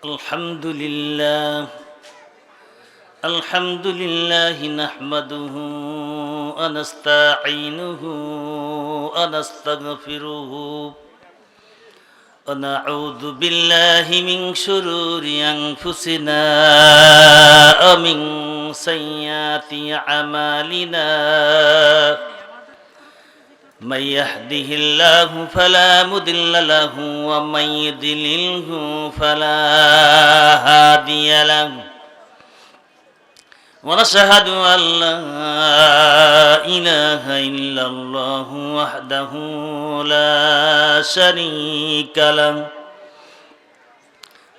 الحمد لله الحمد لله نحمده ونستعينه ونستغفره ونعوذ بالله من شرور أنفسنا ومن سيئات أعمالنا من يهده الله فلا مضل له ومن يضلله فلا هادي له ونشهد أن لا إله إلا الله وحده لا شريك له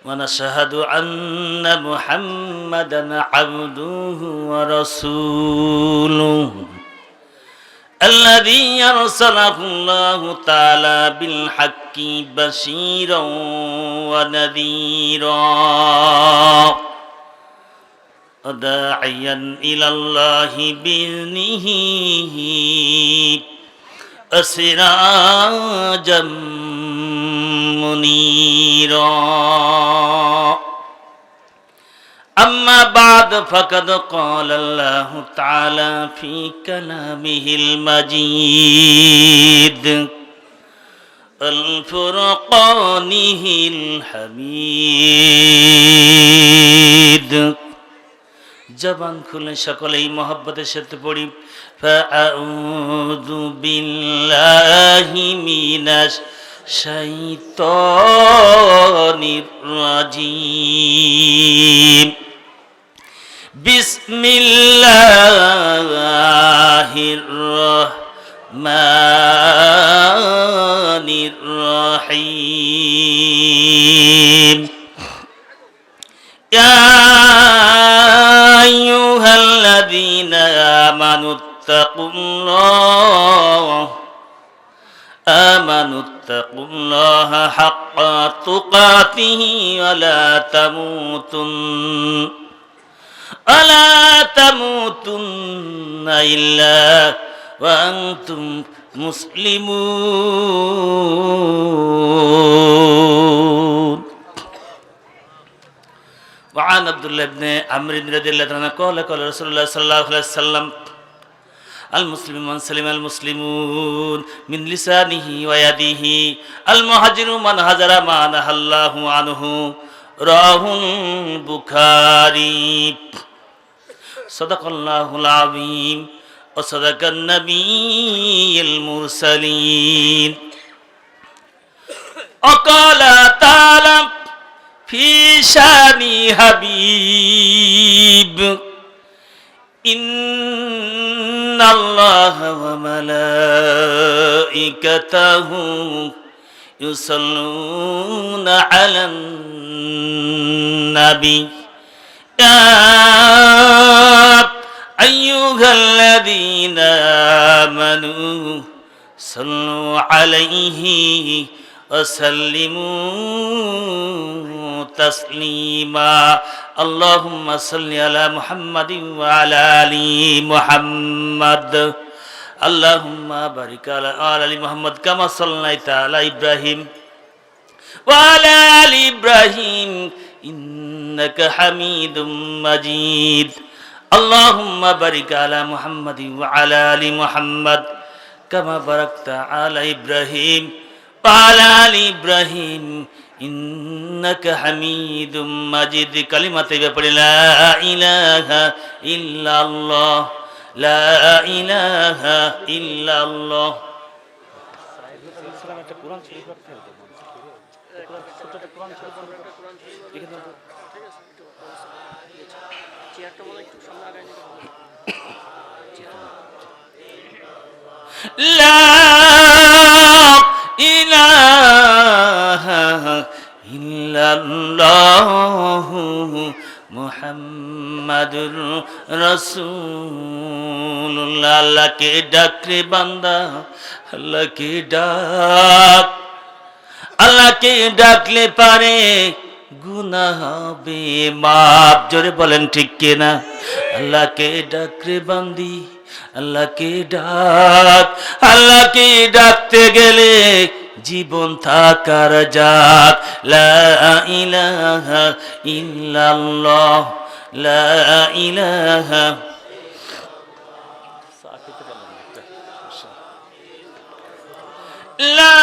ونشهد أن محمدا عبده ورسوله الذي أرسله الله تعالى بالحق بشيرا ونذيرا وداعيا إلى الله بإذنه وسراجا منيرا أما بعد فقد قال الله تعالى في كلامه المجيد الفرقانه الحميد জবান খুলে সকলেই মহব্বতের সাথে পড়ি ফাআউযু বিল্লাহি মিনাশ শাইতানির রাজিম বিসমিল্লাহির রহমানির রহিম ইয়া আইয়ুহাল্লাযীনা আমানুত্তাকুল্লাহা হাক্কা তুকাতিহি ওয়া লা তামুতুন্না ইল্লা ওয়া আনতুম মুসলিমুন وعن عبد الله بن عمرو رضي الله عنه قال قال رسول الله صلى الله عليه وسلم المسلم من سلم المسلمون من لسانه ويده المهاجر من هجر ما نهى الله عنه رواه البخاري صدق الله العظيم وصدق النبي المرسلين وقال تعالى في شان حبيب إن الله وملائكته يصلون على النبي يا أيها الذين آمنوا صلوا عليه وسلموا تسليما اللهم صل على محمد وعلى آل محمد اللهم بارك على آل محمد كما صليت على إبراهيم وعلى آل إبراهيم إنك حميد مجيد اللهم بارك على محمد وعلى آل محمد كما باركت على إبراهيم وعلى آل إبراهيم إنك حميد مجيد كلمة لا إله إلا الله لا إله إلا الله لا إله إلا الله মুহাম্মাদুর রাসূলুল্লাহ আল্লাহকে ডাক রে বান্দা আল্লাহকে ডাক আল্লাহকে ডাকলে পারে গুনাহ হবে মাপ জোরে বলেন ঠিক কি না আল্লাহকে ডাক রে বান্দি আল্লাহকে ডাক আল্লাহকে ডাকতে গেলে জীবন থাকার যাক লা ইলাহা ইল্লাল্লাহ লা ইলাহা লা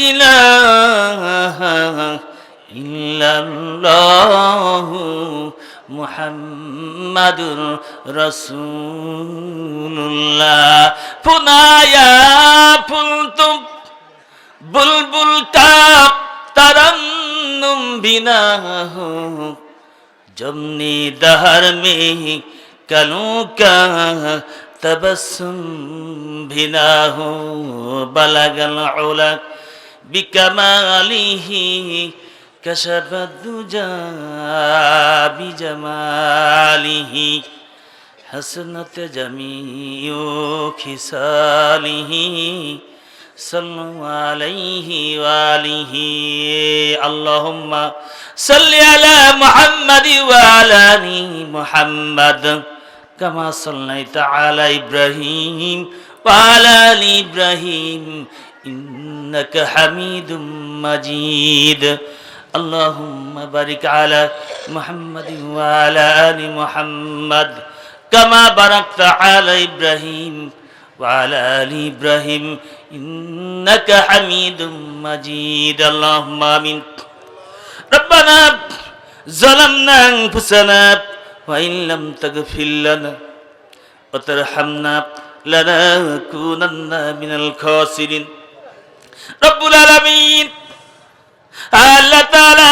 ইলাহা ইল্লাল্লাহ মুহাম্মাদুর রাসূলুল্লাহ পুনায়া ফুলতুম বুলবুল কা तरन्नुम बिना हो जमनी दहर में कलों का तबस्सुम बिना हो बलगल उला बिकमालिही कशफद दुजा बिजमालिही हसनत जमीओ खिसालिही सल्लु अलैहि वालिहि अल्लाहुम्मा सल्लि अला मुहम्मद व अला आलि मुहम्मद कमा सल्लैता अला इब्राहीम व अला आलि इब्राहीम इन्नका हमीदुम मजीद अल्लाहुम्मा बारिक अला मुहम्मद व अला आलि मुहम्मद कमा बारकता अला इब्राहीम وعلى آل إبراهيم إنك حميد مجيد اللهم آمين ربنا ظلمنا أنفسنا وإن لم تغفر لنا وترحمنا لنكونن من الخاسرين رب العالمين আল্লাহ তাআলা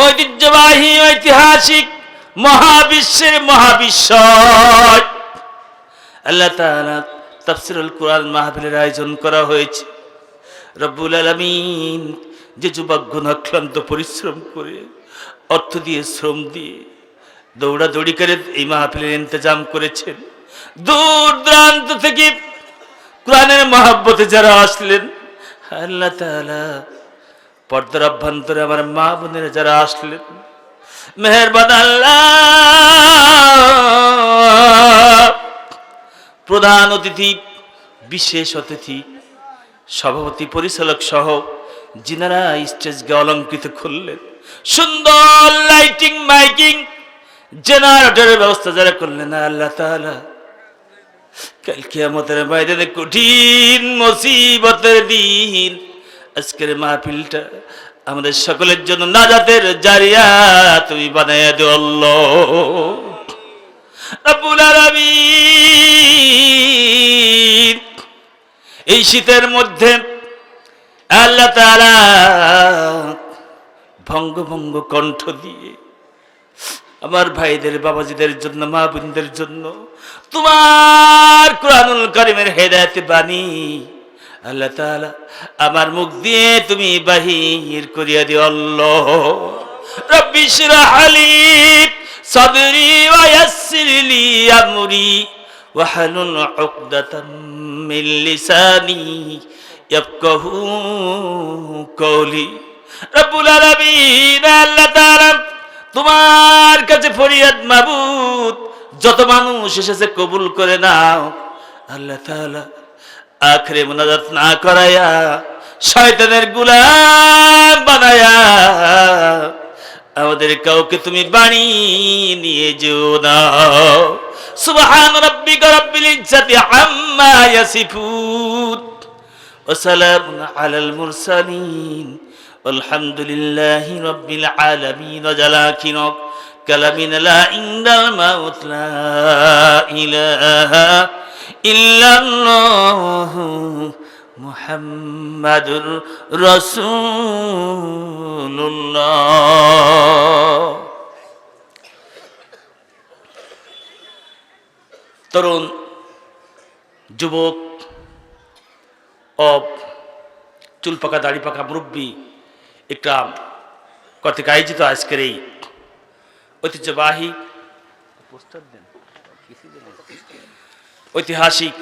ঐতিহ্যবাহী ঐতিহাসিক মহাবিশ্বের মহাবিশ্বয় আল্লাহ তাআলা তাফসীরুল কুরআন মাহফিলের আয়োজন করা হয়েছে। রব্বুল আলামিন যে যুবকগণ অক্লান্ত পরিশ্রম করে অর্থ দিয়ে শ্রম দিয়ে দৌড়াদৌড়ি করে এই মাহফিলের ইন্তজাম করেছেন, দূর দূরান্ত থেকে কোরআনের মহব্বতে যারা আসলেন, আল্লাহ তাআলা পর্দার অভ্যন্তরে আমার মা বোনেরা যারা আসলেন, মেহেরবান আল্লাহ প্রধান অতিথি, বিশেষ অতিথি, সভাপতি, পরিচালক সহ যিনারা স্টেজকে অলঙ্কৃত করলেন, সুন্দর লাইটিং মাইকিং জেনারেটরের ব্যবস্থা যারা করলেন, আল্লাহ তাআলা কাল কিয়ামতের ময়দানে কঠিন মুসিবতের দিন আজকের মাহফিলটা আমাদের সকলের জন্য নাজাতের জারিয়া তুমি বানায়া দিও আল্লাহ রব্বুল আলামিন। এই শীতের মধ্যে আল্লাহ তাআলা ভঙ্গ ভঙ্গ কণ্ঠ দিয়ে আমার ভাইদের, বাবাজিদের জন্য, মা বোনদের জন্য তোমার কুরআনুল কারীমের হেদায়েত বাণী আল্লাহ তাআলা আমার মুখ দিয়ে তুমি বাহির করিয়া দিও আল্লাহ। রব্বি ইশরাহ লি সাদরি ওয়া ইয়াসসির লি আমরি ওয়াহলুল উকদাতাম মিন লিসানি ইয়াফকাহু কওলি। রব্বুল আলামিন আল্লাহ তাআলা তোমার কাছে ফরিয়াদ মাবুদ, যত মানুষ এসেছে কবুল করে নাও আল্লাহ তাআলা। আখরে মুনাজাত না করায়া শয়তানের গোলাম বানায়া আমাদের কাউকে তুমি বাণী নিয়ে যেও না। সুবহান রাব্বিকা রাব্বিল ইজ্জাতি আম্মা ইয়াসিফুন ওয়া সালামুন আলাল মুরসালিন আলহামদুলিল্লাহি রাব্বিল আলামিন। ওয়াজালাকিন কালামিনা লা ইনদাল মাউত লা ইলাহা ইল্লাল্লাহ মুহাম্মাদুর রাসূলুল্লাহ। তরুণ যুবক ও চুল পাকা দাড়ি পাকা মুরব্বী ইকরাম কর্তৃক আয়োজিত আজকের এই ঐতিহ্যবাহী ঐতিহাসিক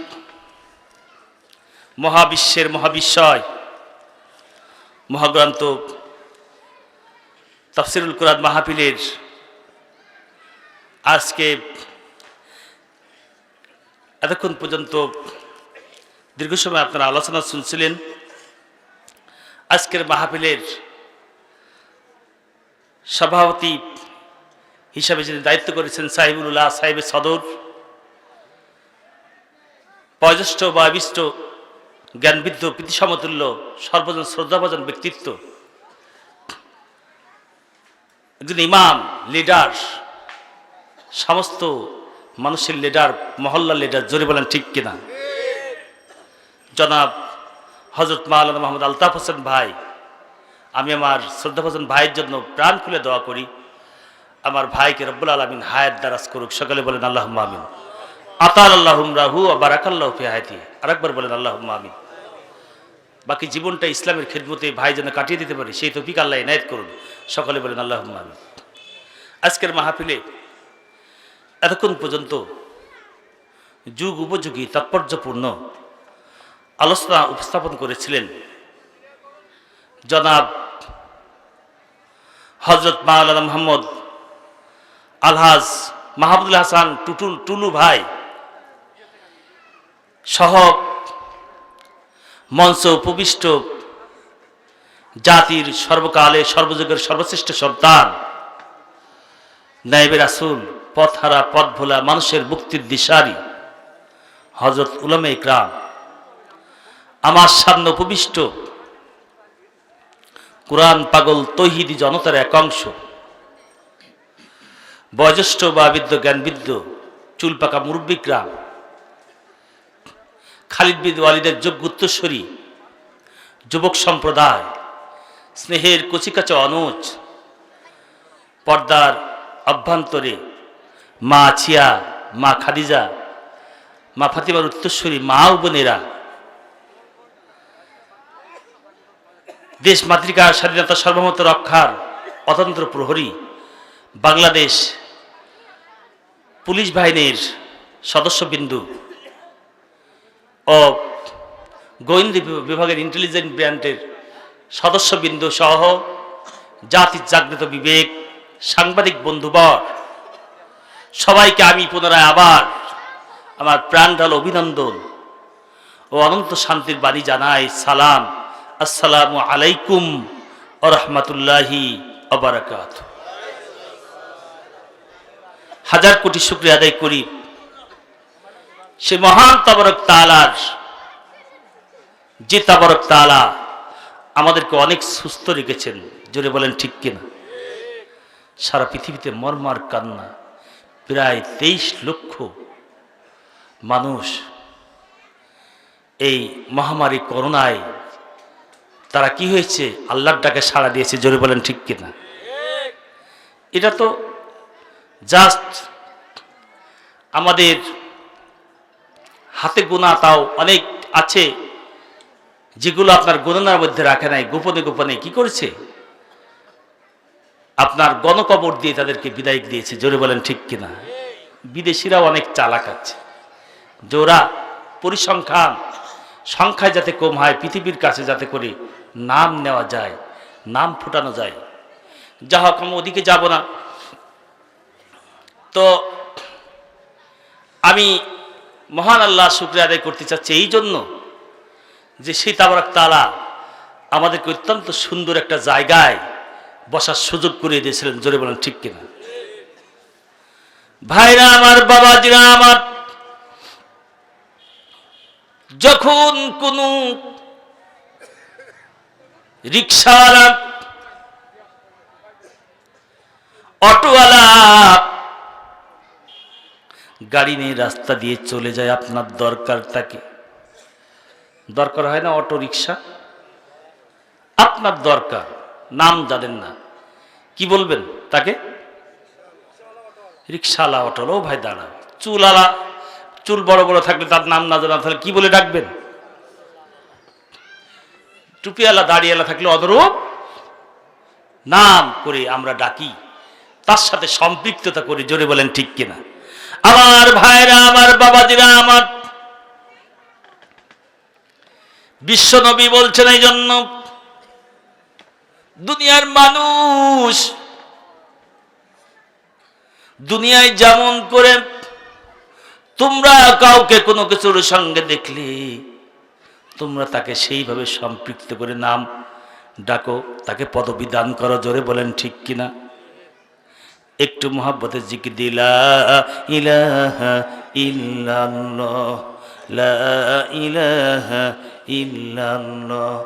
মহাবিশ্বের মহাবিশ্বয় মহাগ্রন্থ তাফসীরুল কুরআন মাহফিলের আজকে এতক্ষণ পর্যন্ত দীর্ঘ সময় আপনারা আলোচনা শুনছিলেন। আজকের মাহফিলের সভাপতি হিসাবে যিনি দায়িত্ব করেছেন সাহিবুল্লাহ সাহেবের সদর, বয়োজ্যেষ্ঠ বা বিষ্ট জ্ঞানবিদ্ধ প্রীতি সমতুল্য সর্বজন শ্রদ্ধাভাজন ব্যক্তিত্ব, একজন ইমাম, লিডার, সমস্ত মানুষের লিডার, মহল্লার লিডার, জোরে বলেন ঠিক কিনা, জনাব হযরত মাওলানা মোহাম্মদ আলতাফ হোসেন ভাই। আমি আমার শ্রদ্ধাভাজন ভাইয়ের জন্য প্রাণ খুলে দোয়া করি, আমার ভাইকে রব্বুল আলামিন হায়াত দারাজ করুক। সকালে বলেন আল্লাহুম্মা আমিন। আতাল আল্লাহুম রাহু ওয়া বারাকাল্লাহু ফি হায়াতি। আরেকবার বলেন আল্লাহুম্মা আমিন। বাকি জীবনটা ইসলামের খিদমতে ভাই যেন কাটিয়ে দিতে পারি সেই তৌফিক আল্লাহ ইনায়েত করুন। সকলে বলেন আল্লাহুম্মা আমিন। আজকের মাহফিলে এতক্ষণ পর্যন্ত যুগ উপযোগী তাৎপর্যপূর্ণ আলোচনা উপস্থাপন করেছিলেন জনাব হযরত মাওলানা মোহাম্মদ আলহাজ মাহমুদুল হাসান টুলু ভাই সহ মঞ্চ উপবিষ্ট জাতির সর্বকালে সর্বযুগের সর্বশ্রেষ্ঠ সন্তান, নায়েবে রাসূল, পথহারা পথ ভোলা মানুষের মুক্তির দিশারি হযরত উলামা ইকরাম, আমার সামনে উপবিষ্ট কুরআন পাগল তৌহিদি জনতার এক অংশ, বয়োজ্যেষ্ঠ বা বৃদ্ধ জ্ঞানবিদ্ধ চুল পাকা মুরব্বিকরাম, খালিদ বিন ওয়ালিদের যোগ্য উত্তরসূরি যুবক সম্প্রদায়, স্নেহের কচিকাচা অনুজ, পর্দার অভ্যন্তরে মা ছিয়া, মা খাদিজা, মা ফাতিমার উত্তরসূরি মা ও বোনেরা, দেশ মাতৃকার স্বাধীনতা সার্বভৌমত্ব রক্ষার অতন্ত্র প্রহরী, বাংলাদেশ পুলিশ বাহিনীর সদস্যবিন্দু ও গোয়েন্দা বিভাগের ইন্টেলিজেন্স ব্রাঞ্চের সদস্যবিন্দু সহ জাতির জাগ্রত বিবেক, সাংবাদিক বন্ধুবর, সবাইকে আমি পুনরায় আবার আমার প্রাণঢাল অভিনন্দন ও অনন্ত শান্তির বাণী জানাই। সালাম, আসসালামু আলাইকুম ওয়া রাহমাতুল্লাহি ওয়া বারাকাতুহু। হাজার কোটি শুকরিয়া আদায় করি সে মহান তাবারক তাআলার, যে তাবারক তাআলা আমাদেরকে অনেক সুস্থ রেখেছেন। জোরে বলেন ঠিক কিনা। সারা পৃথিবীতে মর্মার কান্না, প্রায় 23 লক্ষ মানুষ এই মহামারী করোনায় তারা কি হয়েছে, আল্লাহর ডাকে সাড়া দিয়েছে। জোরে বলেন ঠিক কিনা। এটা তো জাস্ট আমাদের হাতে গোনা, তাও অনেক আছে যেগুলো আপনার গণনার মধ্যে রাখে নাই, গোপনে গোপনে কি করেছে, আপনার গণকবর দিয়ে তাদেরকে বিদায় দিয়েছে। জোরে বলেন ঠিক কিনা। বিদেশিরাও অনেক চালাক আছে, জোরা পরিসংখ্যান সংখ্যায় যাতে কম হয়, পৃথিবীর কাছে যাতে করে নাম নেওয়া যায়, নাম ফুটানো যায়। যা হোক, আমি ওদিকে যাব না। তো আমি মহান আল্লাহ শুকরিয়া আদায় করতে চাচ্ছি এই জন্য যে সেই তাবারক তাআলা আমাদেরকে অত্যন্ত সুন্দর একটা জায়গায় বসার সুযোগ করে দিয়েছিলেন। জোরে বলেন ঠিক কিনা। ভাইরা আমার, বাবাজিরা আমার, যখন কোন রিকশাওয়ালা, অটোওয়ালা গাড়ি নিয়ে রাস্তা দিয়ে চলে যায়, আপনার দরকার তাকে, দরকার হয় না অটো রিকশা, আপনার দরকার, নাম জানেন না, কি বলবেন তাকে? রিকশাওয়ালা, অটোওয়ালা। ও ভাই দাঁড়া। চুলওয়ালা, চুল বড় বড় থাকলে তার নাম না জানা তাহলে কি বলে ডাকবেন? টুপিওয়ালা, দাড়িওয়ালা থাকলে অদরূপ নাম করে আমরা ডাকি, তার সাথে সম্পৃক্ততা করি। জোরে বলেন ঠিক কিনা। আমার ভাইরা আমার, বাবাজিরা আমার, বিশ্ব নবী বলছেন এই জন্য দুনিয়ার মানুষ দুনিয়ায় যেমন করে তোমরা কাউকে কোনো কিছুর সঙ্গে দেখলে তোমরা তাকে সেইভাবে সম্পৃক্ত করে নাম ডাকো, তাকে পদবি দান করো। জোরে বলেন ঠিক কিনা? একটু মোহাব্বতের জিকির দি লা ইলাহা ইল্লাল্লাহ, লা ইলাহা ইল্লাল্লাহ,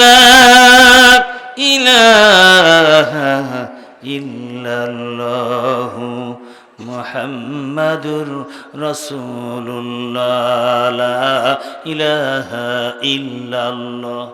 লা ইলাহা ইল্লাল্লাহ, মুহাম্মাদুর রাসূলুল্লাহ, লা ইলাহা ইল্লাল্লাহ।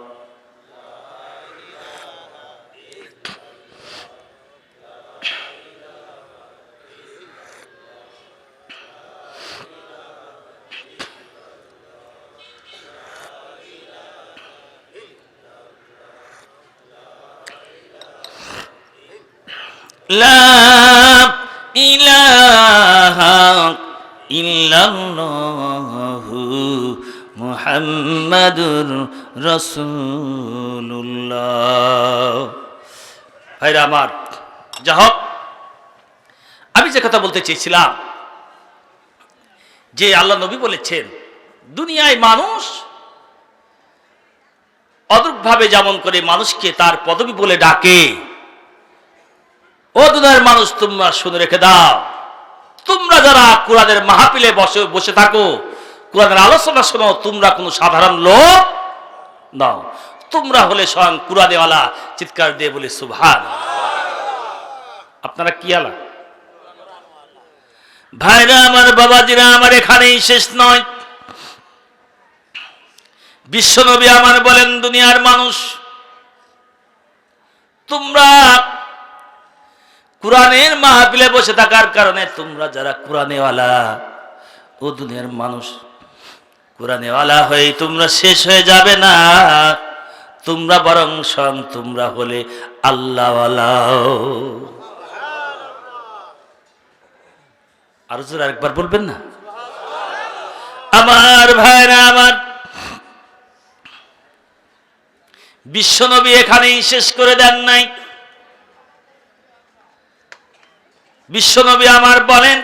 লা ইলাহা ইল্লাল্লাহু মুহাম্মাদুর রাসূলুল্লাহ। ভাইরা আমার, যা হোক, আমি যে কথা বলতে চেয়েছিলাম যে আল্লাহ নবী বলেছেন দুনিয়ায় মানুষ অদ্ভুতভাবে যেমন করে মানুষকে তার পদবি বলে ডাকে, ও দুনিয়ার মানুষ তোমরা শুনে রেখে দাও, তোমরা যারা কোরআনের মাহফিলে বসে থাকো, কোরআনের আলোচনা শোনো, তোমরা কোনো সাধারণ লোক নাও, তোমরা হলে স্বয়ং কোরআনেওয়ালা। চিৎকার দিয়ে বলে সুবহান। আপনারা কি আলা? ভাইরা আমার, বাবাজিরা আমার, এখানেই শেষ নয়। বিশ্বনবী আমার বলেন দুনিয়ার মানুষ তোমরা কোরআনের মাহফিলে বসে থাকার কারণে তোমরা যারা কোরআনেওয়ালা, ও দুনিয়ার মানুষ, কোরআনেওয়ালা হয়ে তোমরা শেষ হয়ে যাবে না, তোমরা বরং স্বয়ং তোমরা হলে আল্লাহওয়ালা। আরো জোরে আরেকবার বলবেন না? আমার ভাইরা আমার, বিশ্বনবী এখানেই শেষ করে দেন নাই। বিশ্বনবী আমার বলেন,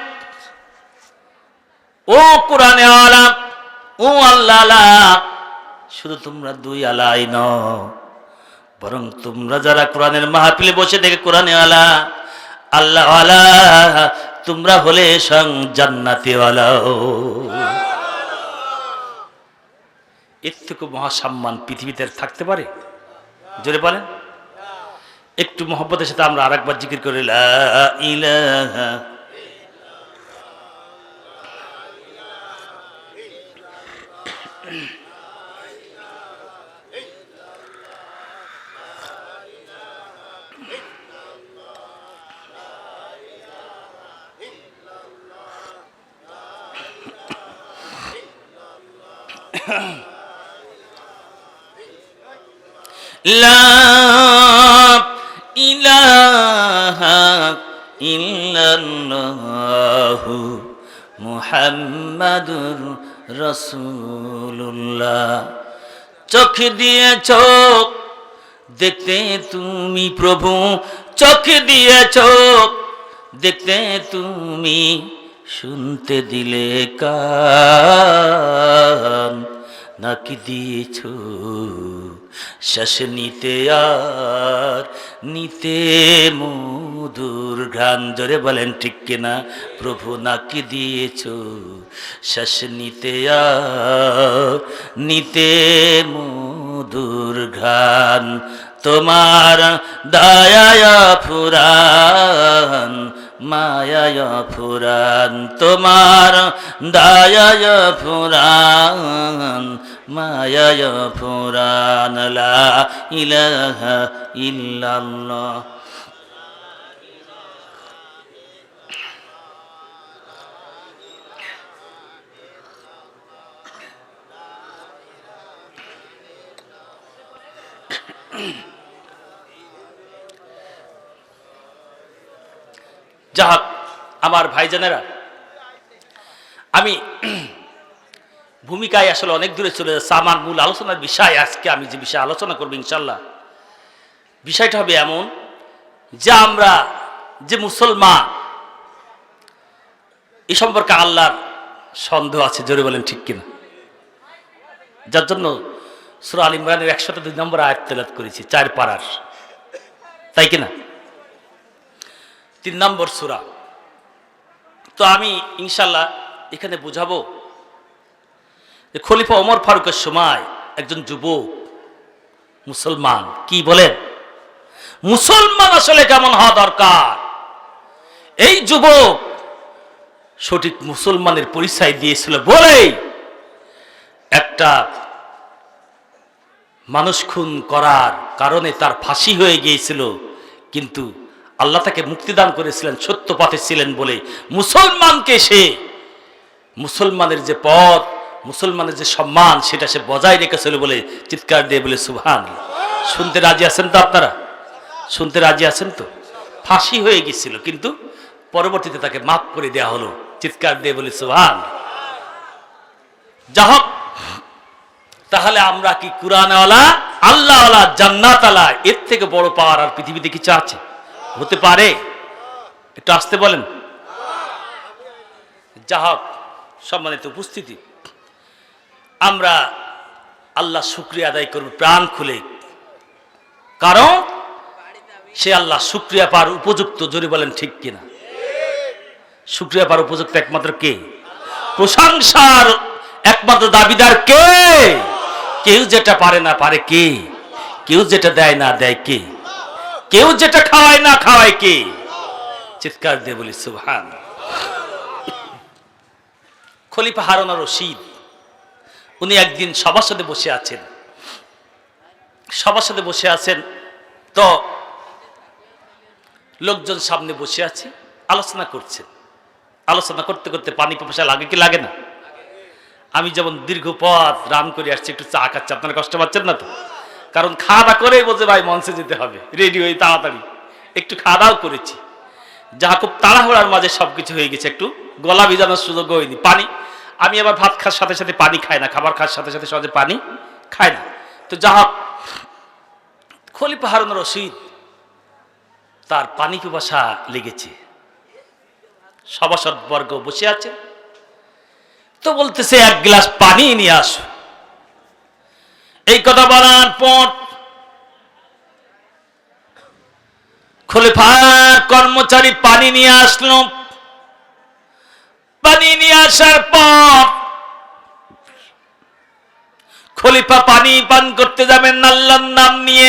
ও কোরআনে আলা, ও আল্লাহ, শুধু তোমরা দুই আলাই নও, বরং তোমরা যারা কোরআনের মাহফিলে বসে দেখে কোরআনে আলা, আল্লাহ আলা, তোমরা হলে সং জান্নাতিওয়ালা। এর থেকে মহাসম্মান পৃথিবীতে থাকতে পারে? জোরে বলেন। একটু মহব্বতের সাথে আমরা আরেকবার জিকির করি, লা ইলাহা লা ইলাহা ইল্লাল্লাহু মুহাম্মাদুর রাসূলুল্লাহ। চোখ দিয়ে চোখ দেখতে তুমি প্রভু, চোখ দিয়ে চোখ দেখতে তুমি, শুনতে দিলে কান, নাকি দিয়েছ শ্বাস নিতে আর নিতে মধুর ঘ্রাণ। জোরে বলেন ঠিক কিনা? প্রভু নাকি দিয়েছ শ্বাস নিতে আর নিতে মধুর ঘ্রাণ। তোমার দয়ায় ফুরান মায়ায় ফুরান, তোমার দয়ায় ফুরান মায়ায় ফুরান, লা ইলাহা ইল্লাল্লাহ। যাক আমার ভাইজানেরা, আমি ভূমিকায় আসলে অনেক দূরে চলে যাচ্ছে। আমার মূল আলোচনার বিষয়, আজকে আমি যে বিষয়ে আলোচনা করবো ইনশাল্লাহ, বিষয়টা হবে এমন যে আমরা যে মুসলমান, এ সম্পর্কে আল্লাহর সন্দেহ আছে। জোরে বলেন ঠিক কিনা? যার জন্য সূরা আল ইমরানের 102 নম্বর আয়াত তেলাওয়াত করেছি 4 পারার, তাই কিনা? 3 নম্বর সূরা। তো আমি ইনশাআল্লাহ এখানে বুঝাবো যে খলিফা ওমর ফারুকের সময় একজন যুবক মুসলমান, কি বলেন, মুসলমান আসলে কেমন হওয়া দরকার, এই যুবক সঠিক মুসলমানের পরিচয় দিয়েছিল বলেই একটা মানুষ খুন করার কারণে তার ফাঁসি হয়ে গিয়েছিল, কিন্তু আল্লাহ তাকে মুক্তিদান করেছিলেন, সত্য পথে ছিলেন বলে মুসলমানকে সে, মুসলমানের যে পথ, মুসলমানের যে সম্মান, সেটা সে বজায় রেখেছিল বলে চিৎকার দিয়ে বলে সুবহানাল্লাহ। শুনতে রাজি আছেন তো আপনারা? শুনতে রাজি আছেন তো? ফাঁসি হয়ে গেছিল, কিন্তু পরবর্তীতে তাকে মাফ করে দেওয়া হলো, চিৎকার দিয়ে বলে সুবহানাল্লাহ। যা হোক, তাহলে আমরা কি কুরআনওয়ালা, আল্লাহওয়ালা, জান্নাতওয়ালা, এর থেকে বড় পাওয়ার আর পৃথিবীতে কিছু আছে? হতে পারে? একটু আসতে বলেন। যা হোক, সম্মানিত উপস্থিতি, আমরা আল্লাহ শুকরিয়া আদায় করব প্রাণ খুলে, কারণ সে আল্লাহ শুকরিয়া পাওয়ার উপযুক্ত। জোরে বলেন ঠিক কিনা? শুকরিয়া পাওয়ার উপযুক্ত একমাত্র কে? প্রশংসার একমাত্র দাবিদার কে? কেউ যেটা পারে না পারে কে? কেউ যেটা দেয় না দেয় কে? কেউ যেটা খাওয়ায় না খাওয়ায় কে? চিৎকার দিয়ে বলি সুবহানাল্লাহ। খলিফা হারুন আর রশিদ, উনি একদিন সবার সাথে বসে আছেন, সবার সাথে বসে আছেন, তো লোকজন সামনে বসে আছে, আলোচনা করছেন। আলোচনা করতে করতে পানি পিপাসা লাগে কি লাগে না? আমি যেমন দীর্ঘ পথ রান করে আসছি, একটু চা খাচ্ছি, আপনারা কষ্ট পাচ্ছেন না তো? কারণ খাওয়া দাওয়া করেই বলছে ভাই মঞ্চে যেতে হবে, রেডি হয়ে তাড়াতাড়ি একটু খাওয়া দাওয়া করেছি, যা খুব তাড়াহুড়ার মাঝে সবকিছু হয়ে গেছে, একটু গলা ভিজানোর সুযোগ হয়নি। পানি, আমি আবার ভাত খাওয়ার সাথে সাথে পানি খাই না, খাবার খাওয়ার সাথে সাথে সহজে পানি খাই না। তো যা হোক, খলিফা হারুন আর রশিদ তার পানি পিপাসা লেগেছে, সভাসদ বর্গ বসে আছে, তো বলতেছে এক গ্লাস পানি নিয়ে আসো। এই কথা বলার পর খলিফার কর্মচারী পানি নিয়ে আসলো। পানি নিয়ে আসার পর খলিফা পানি পান করতে যাবেন আল্লাহর নাম নিয়ে।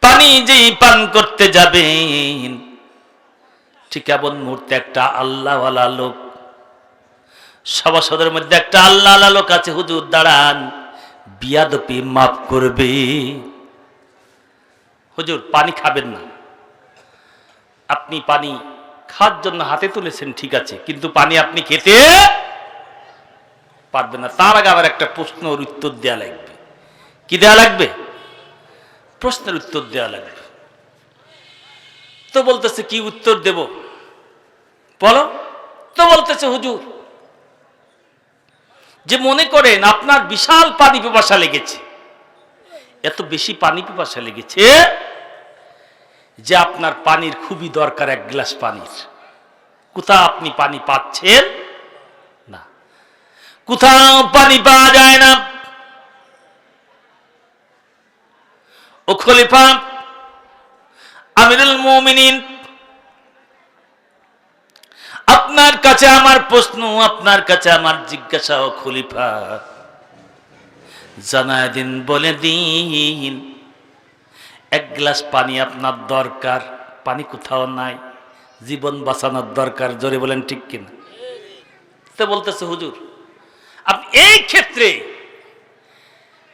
পানি যেই পান করতে যাবেন, ঠিক এমন মুহূর্তে একটা আল্লাহওয়ালা লোক, সভাসদের মধ্যে একটা আল্লাহওয়ালা লোক আছে, হুজুর দাঁড়ান, বিয়াদপি মাফ করবে। হুজুর পানি খাবেন না, আপনি পানি খাওয়ার জন্য হাতে তুলেছেন ঠিক আছে, কিন্তু পানি আপনি খেতে পারবেন না। তার আগে আবার একটা প্রশ্নের উত্তর দেওয়া লাগবে। কি দেওয়া লাগবে? প্রশ্নের উত্তর দেওয়া লাগবে। তো বলতেছে কি উত্তর দেব বলো? তো বলতেছে হুজুর, যে মনে করেন আপনার বিশাল পানি পিপাসা লেগেছে, এত বেশি পানি পিপাসা লেগেছে যে আপনার পানির খুবই দরকার, এক গ্লাস পানির। কোথাও আপনি পানি পাচ্ছেন না, কোথাও পানি পাওয়া যায় না। ও খলিফা আমিরুল মুমিনিন, আপনার কাছে আমার প্রশ্ন, আপনার কাছে আমার জিজ্ঞাসা। ও খলিফা, জানায় দিন, বলে দিন, এক গ্লাস পানি আপনার দরকার, পানি কোথাও নাই, জীবন বাঁচানোর দরকার। জোরে বলেন ঠিক কিনা? তো বলতেছে হুজুর, আপনি এই ক্ষেত্রে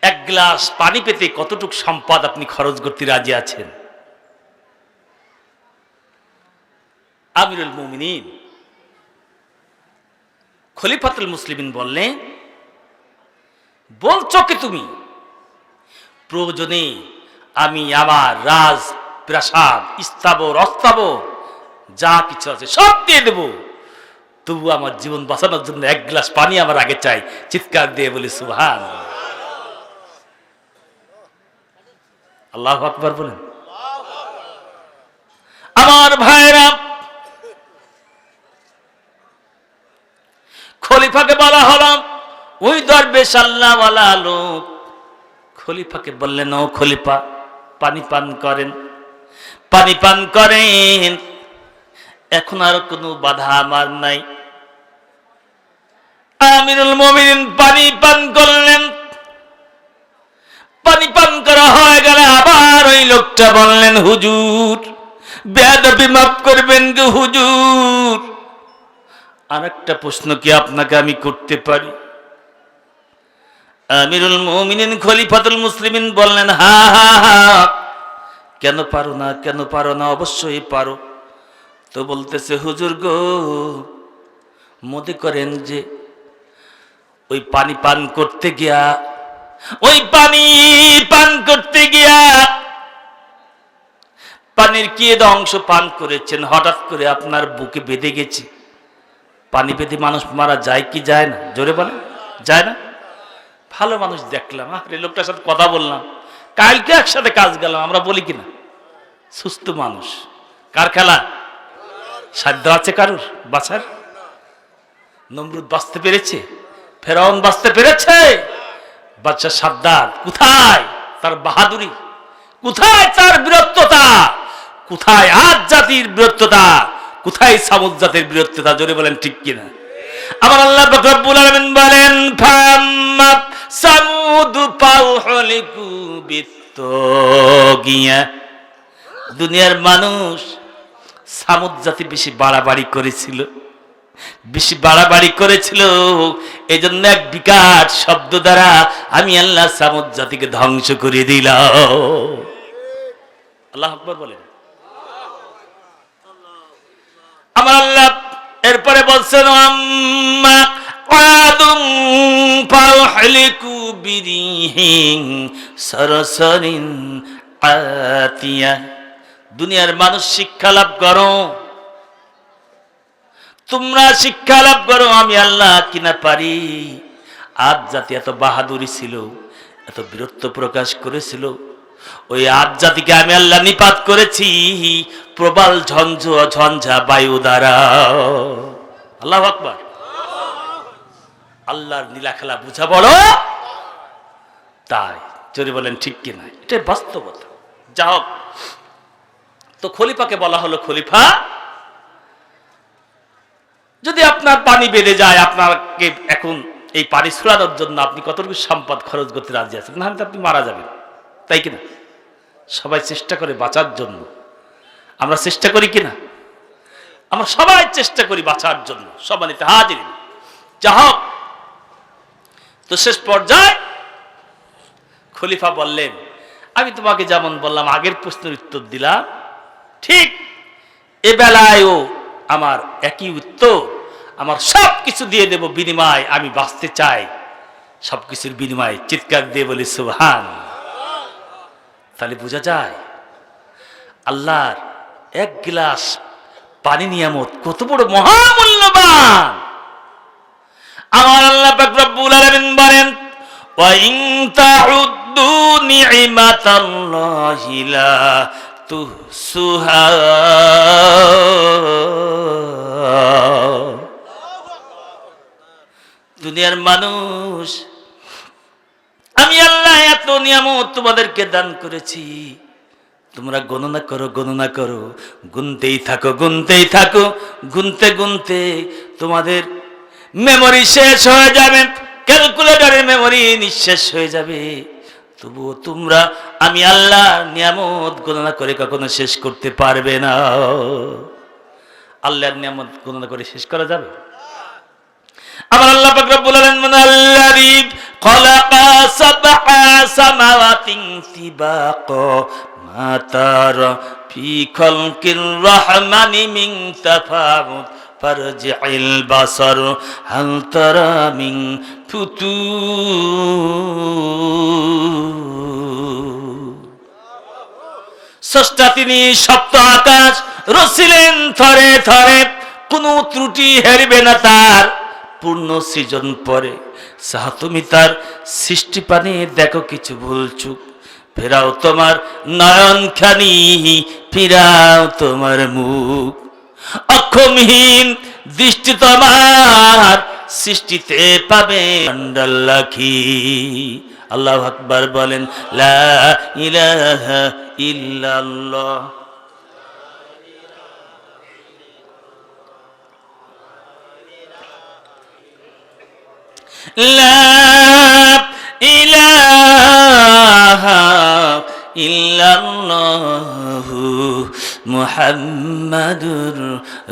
এক গ্লাস পানি পেতে কতটুকু সম্পদ আপনি খরচ করতে রাজি আছেন? আমিরুল মুমিনিন খলিফাতুল মুসলিমিন বললেন, বলছো কি তুমি? প্রয়োজনে আমি আমার রাজ প্রাসাদ, স্থাবর অস্থাবর যা কিছু আছে সব দিয়ে দেব, তবু আমার জীবন বাঁচানোর জন্য এক গ্লাস পানি আমার আগে চাই। চিৎকার দিয়ে বলি সুবহানাল্লাহ। আল্লাহু আকবার বলেন। আমার ভাইরা, খলিফাকে বলা হলো, ওই দরবেশ আল্লাহওয়ালা লোক খলিফাকে বললেন, ও খলিফা, পানি পান করেন, পানি পান করেন, এখন আর কোনো বাধা আমার নাই। আমিরুল মুমিনিন পানি পান করলেন। পানি পান করা হয়ে গেল, আবার ওই লোকটা বললেন, হুজুর বেয়াদবি মাফ করবেন গো হুজুর, আর একটা প্রশ্ন কি আপনাকে আমি করতে পারি? আমিরুল মুমিনিন খলিফাতুল মুসলিমিন বললেন, হা হা হা, কেন পারো না, কেন পারো না, অবশ্যই পারো। তো বলতেছে, হুজুর গো, মনে করেন যে ওই পানি পান করতে গিয়া, ওই পানি পান করতে গিয়া পানির কি অংশ পান করেছেন, হঠাৎ করে আপনার বুকে বেঁধে গেছে। পানি বেঁধে মানুষ মারা যায় কি যায় না? জোরে বলেন, যায় না? ভালো মানুষ দেখলাম, আরে লোকটার সাথে কথা বললাম, কালকে একসাথে কাজ গেলাম, আমরা বলি কিনা? সুস্থ মানুষ। কার খেলা? সাধ্য আছে কারুর বাঁচার? নমরুদ বাঁচতে পেরেছে? ফেরাউন বাঁচতে পেরেছে? বাচ্চা সাবধান। কোথায় তার বাহাদুরি? কোথায় তার বীরত্বতা? কোথায় আদ জাতির বীরত্বতা? কোথায় সামুদ জাতির বীরত্বতা? জোরে বলেন ঠিক কিনা? আমার আল্লাহ পাক রব্বুল আলামিন বলেন, ফাম্মা সামুদ ফাউহলিকু বিত্তাগিয়া। দুনিয়ার মানুষ সামুদ জাতি বেশি বাড়াবাড়ি করেছিল, বেশি বাড়াবাড়ি করেছিল, এই জন্য এক বিকাট শব্দ দ্বারা আমি আল্লাহ সামুদ জাতিকে ধ্বংস করে দিলাম। আল্লাহ আকবার বলেন। আমার আল্লাহ এরপরে বলছেন, আম্মা আদুম ফাউহলিকু বিরিহিন সারসারিন আতিয়া। দুনিয়ার মানুষ শিক্ষা লাভ করো, তোমরা শিক্ষা লাভ করো, আমি আল্লাহ কিনা পারি। আদ জাতি এত বাহাদুরি ছিল, এত বীরত্ব প্রকাশ করেছিল, ওই আদ জাতিকে আমি আল্লাহ নিপাত করেছি প্রবল ঝঞ্ঝা বায়ু দ্বারা। আল্লাহু আকবার। আল্লাহর নীলা খেলা বুঝা বড় তাই। জোরে বলেন ঠিক কিনা? এটাই বাস্তবতা। যা হোক, তো খলিফাকে বলা হলো, খলিফা, যদি আপনার পানি বেড়ে যায়, আপনাকে এখন এই পানি ছড়ানোর জন্য আপনি কতটুকু সম্পদ খরচ করতে রাজি আছেন? না হলে আপনি মারা যাবেন, তাই কিনা? সবাই চেষ্টা করে বাঁচার জন্য। আমরা চেষ্টা করি কিনা? আমরা সবাই চেষ্টা করি বাঁচার জন্য, সম্মানিত হাজিরিন। যা হোক, তো শেষ পর্যায়ে খলিফা বললেন, আমি তোমাকে যেমন বললাম, আগের প্রশ্নের উত্তর দিলাম, ঠিক এ বেলায়ও আমার একই উত্তর। আমার সব কিছু দিয়ে দেব, বিনিময় আমি বাঁচতে চাই। সবকিছুর বিনিময়ে চিৎকার দিয়ে বলি সুবহান। তাহলে বোঝা যায় আল্লাহর এক গ্লাস পানি নিয়ামত কত বড় মহামূল্যবান। আমার আল্লাহ পাক রব্বুল আলামিন বলেন, ওয়া ইন তাউদ্দু নি'মাতাল্লাহি লা তুহসুহা। দুনিয়ার মানুষ, আমি আল্লাহ এত নিয়ামত তোমাদেরকে দান করেছি, তোমরা গণনা করো, গণনা করো, গুনতেই থাকো, গুনতেই থাকো, গুনতে গুনতে তোমাদের মেমোরি শেষ হয়ে যাবে, ক্যালকুলেটরের মেমোরি নিঃশেষ হয়ে যাবে। তবুও তোমরা আমি আল্লাহ নিয়ামত গণনা করে কখনো শেষ করতে পারবে না। আল্লাহর নিয়ামত গণনা করে শেষ করা যাবে? আমার আল্লাহ পাক রব্বুল আলামিন, আল্লাযী খালাকা সাবআ সামাওয়াতিন তিবাকা মা তারা ফি খালকির রাহমানি মিন তাফাউত ফারজি'ল বাসার হাল তারা মিন ফুতুর। স্রষ্টা তিনি, সপ্ত আকাশ রচিলেন থরে থরে, কোন ত্রুটি হেরবে না তার পূর্ণ সৃজন পরে। সাহা তুমি তার সৃষ্টি পানে দেখো কিছু ভুল চুক, ফেরাও তোমার নয়ন খানি, ফিরাও তোমার মুখ। অক্ষমহীন দৃষ্টি তোমার সৃষ্টিতে পাবে মন্ডল লাখি। আল্লাহু আকবার বলেন, লা ইলাহা ইল্লাল্লাহ। লা ইলাহা ইল্লাল্লাহু মুহাম্মাদুর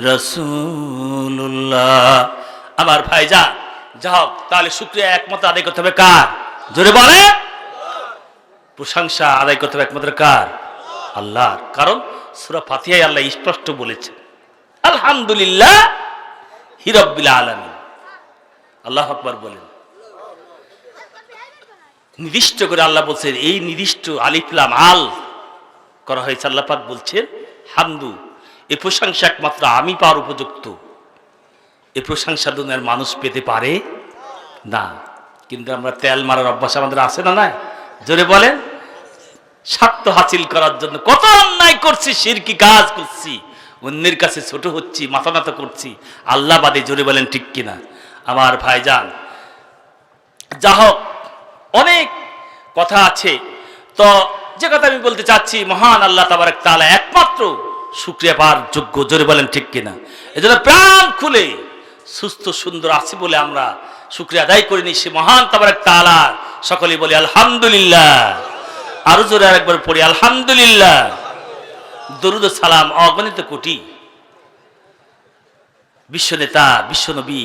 রাসূলুল্লাহ। আমার ভাইজান, যাও তাহলে শুকরিয়া একমাত্র আদায় করতে হবে কার? জোরে বলে। প্রশংসা আদায় করতে হবে একমাত্র কার? আল্লাহর। কারণ সূরা ফাতিহায় আল্লাহ স্পষ্ট বলেছেন, আলহামদুলিল্লাহ রাব্বিল আলামিন। আল্লাহু আকবার বলেন। নির্দিষ্ট করে আল্লাহ বলছেন, এই নির্দিষ্ট আলিফ লাম আল করা হয়েছে। আল্লাহ পাক বলছেন হামদু, এই প্রশংসা একমাত্র আমি পাওয়ার উপযুক্ত। এই প্রশংসা দুনিয়ার মানুষ পেতে পারে না। কিন্তু আমরা তেল মারার অভ্যাস আমাদের আছে না নাই? জোরে বলেন। স্বার্থ হাসিল করার জন্য কত অন্যায় করছি, শিরকি কাজ করছি, অন্যের কাছে ছোট হচ্ছি, মাথা নত করছি, আল্লাহ বাদে। জোরে বলেন ঠিক কিনা? আমার ভাইজান, যা হোক, অনেক কথা আছে। তো যে কথা আমি বলতে চাচ্ছি, মহান আল্লাহ তাবারক তাআলা একমাত্র শুকরিয়া পাওয়ার যোগ্য। জোরে বলেন ঠিক কিনা? এজন্য প্রাণ খুলে সুস্থ সুন্দর আছি বলে আমরা শুকরিয়া আদায় করিনি সে মহান তাবারক তাআলা। সকলেই বলি আলহামদুলিল্লাহ। আরো জোরে আরেকবার পড়ি আলহামদুলিল্লাহ। দরুদ ও সালাম অগণিত কোটি বিশ্বনেতা বিশ্বনবী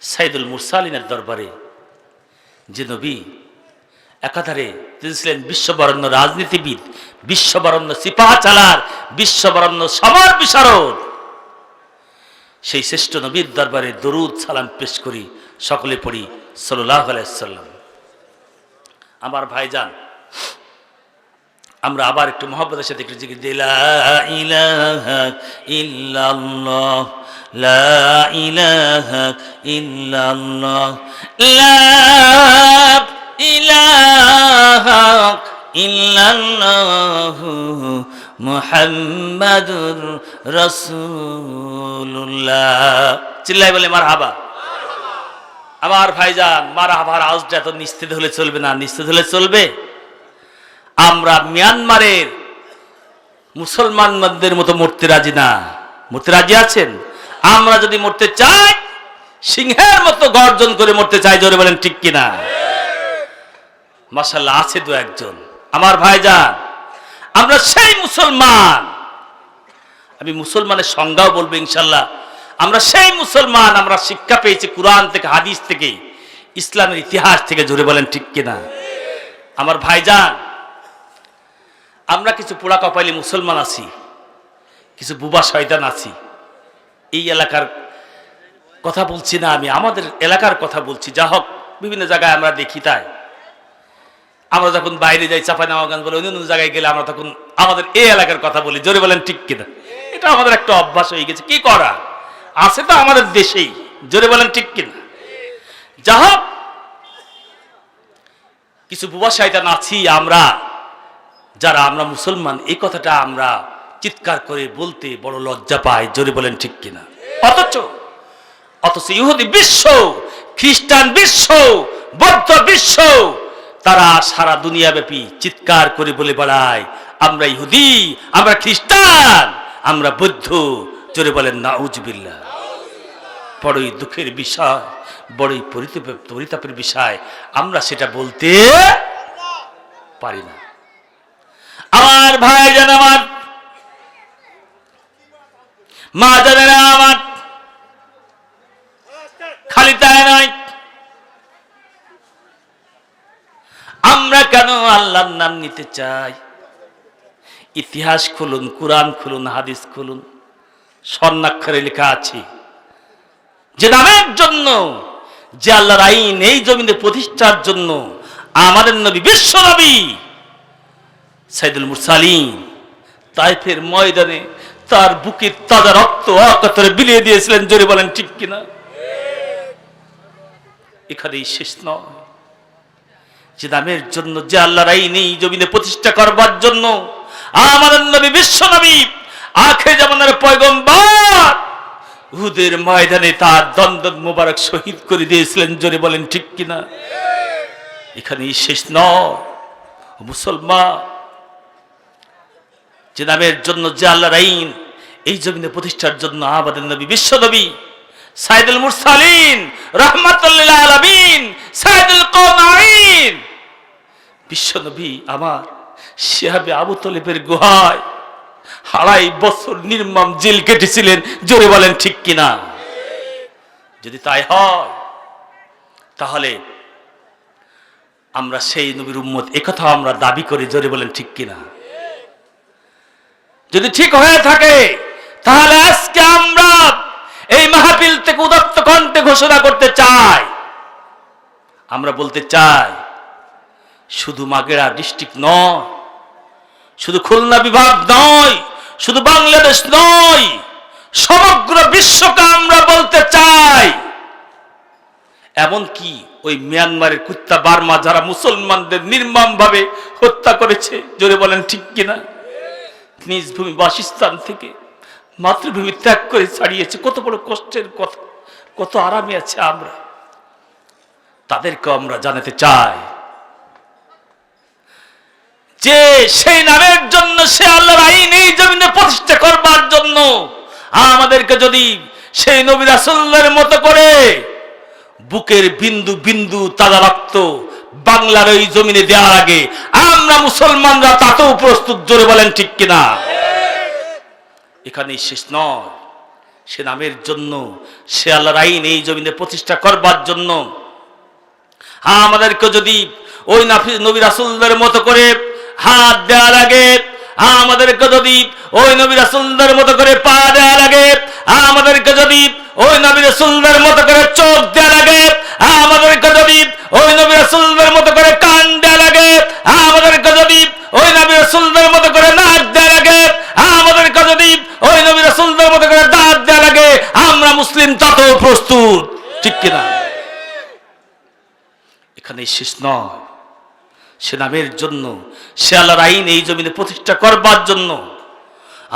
সাইদুল মুরসালিনের দরবারে, যে নবী একাধারে তিনি ছিলেন বিশ্ববরণ্য রাজনীতিবিদ, বিশ্ববরণ্য সিপাহ চালার, বিশ্ববরণ্য সমর বিশারদ, সেই শ্রেষ্ঠ নবীর দরবারে দরুদ সালাম পেশ করি। সকলে পড়ি সাল্লাল্লাহু আলাইহি ওয়াসাল্লাম। আমার ভাইজান, আমরা আবার একটু মহব্বতের সাথে একটু জিকির দিই, লা ইলাহা ইল্লাল্লাহ, লা ইলাহা ইল্লাল্লাহ, লা ইলাহা ইল্লাল্লাহ মুহাম্মাদুর রাসূলুল্লাহ। চিল্লাই বলে মারহাবা। আমার ভাইজান, মারহাবার আওয়াজটা এত নিস্তেজ হলে চলবে না, নিস্তেজ হলে চলবে। আমরা মিয়ানমারের মুসলমানদের মতো মরতে রাজি না। মরতে রাজি আছেন? আমরা যদি মরতে চাই, সিংহের মতো গর্জন করে মরতে চাই। জোরে বলেন ঠিক কিনা? মাশাআল্লাহ আছে দু একজন। আমার ভাইজান, আমরা সেই মুসলমান। আমি মুসলমানের সংজ্ঞাও বলবো ইনশাল্লাহ। আমরা সেই মুসলমান, আমরা শিক্ষা পেয়েছি কুরআন থেকে, হাদিস থেকে, ইসলামের ইতিহাস থেকে। জোরে বলেন ঠিক কিনা? আমার ভাইজান, আমরা কিছু পোড়া কপালি মুসলমান আছি, কিছু বুবা শয়তান আছি। এই এলাকার কথা বলছি না আমি, আমাদের এলাকার কথা বলছি। যা হোক, বিভিন্ন জায়গায় আমরা দেখি। তাই আমরা যখন বাইরে যাই, চাঁপাইনবাবগঞ্জ বলে অন্য জায়গায় গেলে আমরা তখন আমাদের এই এলাকার কথা বলি। জোরে বলেন ঠিক কিনা? এটা আমাদের একটা অভ্যাস হয়ে গেছে। কি করা আছে তো আমাদের দেশেই। জোরে বলেন ঠিক কিনা? যা হোক, কিছু বুবা শয়তান আছি আমরা, যারা আমরা মুসলমান, এই কথাটা আমরা চিৎকার করে বলতে বড় লজ্জা পাই। জোরে বলেন ঠিক কিনা? অথচ ইহুদি বিশ্ব, খ্রিস্টান বিশ্ব, বৌদ্ধ বিশ্ব, তারা সারা দুনিয়াব্যাপী চিৎকার করে বলে বেড়ায় আমরা ইহুদি, আমরা খ্রিস্টান, আমরা বৌদ্ধ। জোরে বলেন নাউজুবিল্লাহ। বড়ই দুঃখের বিষয়, বড়ই পরিতাপের বিষয়, আমরা সেটা বলতে পারি না। আমার ভাইজান, আমার মা জানেরা, আমার খালি তাই নয়, আমরা কেন আল্লাহর নাম নিতে চাই? ইতিহাস খুলুন, কুরআন খুলুন, হাদিস খুলুন, স্বর্ণাক্ষরে লেখা আছে যে নামের জন্য, যে আল্লাহর আইন এই জমিনে প্রতিষ্ঠার জন্য আমাদের নবী, বিশ্ব নবী সাইদুল মুরসালিন তায়েফের ময়দানে তার বুকের তাজা রক্ত অকাতরে বিলিয়ে দিয়েছিলেন। জোরে বলেন ঠিক কিনা? এখানেই শেষ নয়। যে নামের জন্য, যে আল্লাহর আইন এই জমিনে প্রতিষ্ঠা করবার জন্য আমাদের নবী, বিশ্ব নবী, আখির জামানের পয়গম্বর উহুদের ময়দানে তার দন্দন মোবারক শহীদ করে দিয়েছিলেন। জোরে বলেন ঠিক কিনা? এখানেই শেষ নয় মুসলমান, যে নামের জন্য, যে আল্লাহর আইন এই জমিনে প্রতিষ্ঠার জন্য আমাদের নবী, বিশ্ব নবী সাইদুল মুরসালিন রাহমাতুল লিল আলামিন সাইদুল কওমাইন বিশ্ব নবী আমার শিহাবে আবু তলেবের গুহায় 2.5 বছর নির্মম জেল কেটেছিলেন। জোরে বলেন ঠিক কিনা? যদি তাই হয় তাহলে আমরা সেই নবীর উম্মত, একথা আমরা দাবি করি। জোরে বলেন ঠিক কিনা? যদি ঠিক হয়ে থাকে তাহলে আজকে আমরা এই মাহফিল থেকে উদাত্ত কণ্ঠে ঘোষণা করতে চাই, আমরা বলতে চাই, শুধু মাগুরা ডিস্ট্রিক্ট নয়, শুধু খুলনা বিভাগ নয়, শুধু বাংলাদেশ নয়, সমগ্র বিশ্বকে আমরা বলতে চাই, এমনকি ওই মিয়ানমারের কুত্তা বার্মা যারা মুসলমানদের নির্মম ভাবে হত্যা করেছে, জোরে বলেন ঠিক কিনা, নিজ ভূমি বাসস্থান থেকে মাতৃভূমি ত্যাগ করে ছাড়িয়েছে, কত বড় কষ্টের কথা, কত আরামে আছে আমরা, তাদেরকে আমরা জানাতে চাই যে সেই নামের জন্য, সে আল্লাহর আইন এই জমিনে প্রতিষ্ঠা করবার জন্য আমাদেরকে যদি সেই নবী রাসূলের মতো করে বুকের বিন্দু বিন্দু তাজা রক্ত বাংলার ওই জমিনে দেওয়ার আগে আমরা মুসলমানরা তাতেও প্রস্তুত। জোরে বলেন ঠিক কিনা? এখানেই শেষ নয়, সে নামের জন্য, সে আল্লাহর আইন এই জমিনে প্রতিষ্ঠা করবার জন্য আমাদেরকে যদি ওই নবী রাসূলদের মতো করে হাত দেওয়া লাগে, আমাদেরকে যদি ওই নবী রাসূলদের মতো করে পা দেওয়া লাগে, আমাদেরকে যদি ওই নবী রাসূলদের মতো করে চোখ দেওয়া লাগে, আমাদেরকে যদি ওই নবী রাসূলদের মতো করে কান দেওয়া লাগে, আমাদেরকে যদি ওই নবী রাসূলদের মতো করে নাক দেওয়া লাগে, আমাদেরকে যদি ওই নবী রাসূলদের মতো করে দাঁত দেওয়া লাগে, আমরা মুসলিম তাতেও প্রস্তুত। ঠিক কিনা? এখানে শেষ নয়, সে নামের জন্য, সে আল্লাহর আইন এই জমিনে প্রতিষ্ঠা করবার জন্য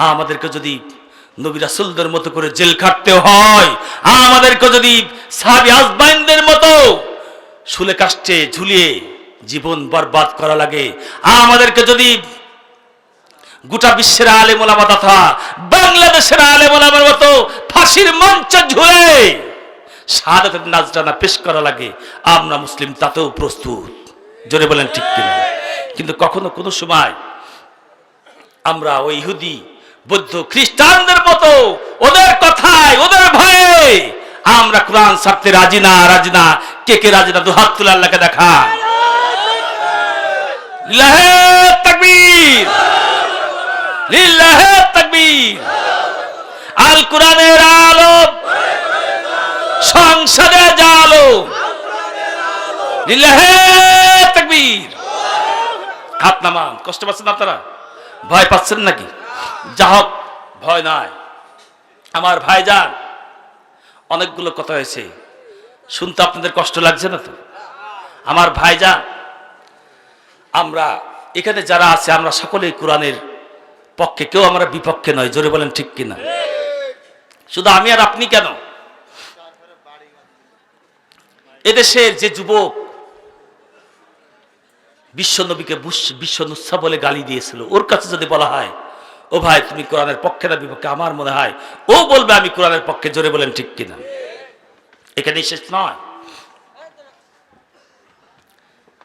আমাদেরকে যদি নবী রাসূলদের মতো করে জেল খাটতে হয়, আমাদেরকে যদি সাহাবী আজমাইনদের মতো শুলে কাষ্ঠে ঝুলিয়ে জীবন বরবাদ করা লাগে, আমাদেরকে যদি গোটা বিশ্বের আলেম ওলামা তথা বাংলাদেশের আলেম ওলামার মতো ফাঁসির মঞ্চে ঝুলে শাহাদাতের নাজরানা পেশ করা লাগে, আমরা মুসলিম তাতেও প্রস্তুত। জোরে বলেন ঠিক কিনা? কিন্তু কখনো কোনো সময় আমরা ওই ইহুদি বৌদ্ধ খ্রিস্টানদের মতো ওদের কথায়, ওদের ভয়ে আমরা কোরআন ছাড়তে রাজি না। রাজি না? কে কে রাজি না? দুহাত তুলে আল্লাহকে দেখা। লিল্লাহে তাকবীর, লিল্লাহে তাকবীর। আল কোরআনের আলো সংসদে জালো, লিল্লাহে তাকবীর। হাত নামান। কষ্ট পাচ্ছেন আপনারা? ভয় পাচ্ছেন নাকি? যা হোক, ভয় নাই আমার ভাইজান। অনেকগুলো কথা হয়েছে, শুনতে আপনাদের কষ্ট লাগছে না তো? আমার ভাইজান, আমরা এখানে যারা আছে আমরা সকলেই কোরআনের পক্ষে, কেউ আমরা বিপক্ষে নয়। জোরে বলেন ঠিক কিনা? শুধু আমি আর আপনি কেন, এদেশের যে যুবক বিশ্ব নবীকে বিশ্ব নুসা বলে গালি দিয়েছিল, ওর কাছে যদি বলা হয় ও ভাই তুমি কোরআনের পক্ষে না বিপক্ষে, আমার মনে হয় ও বলবে আমি কোরআনের পক্ষে। জোরে বলেন ঠিক কিনা? এখানেই শেষ নয়,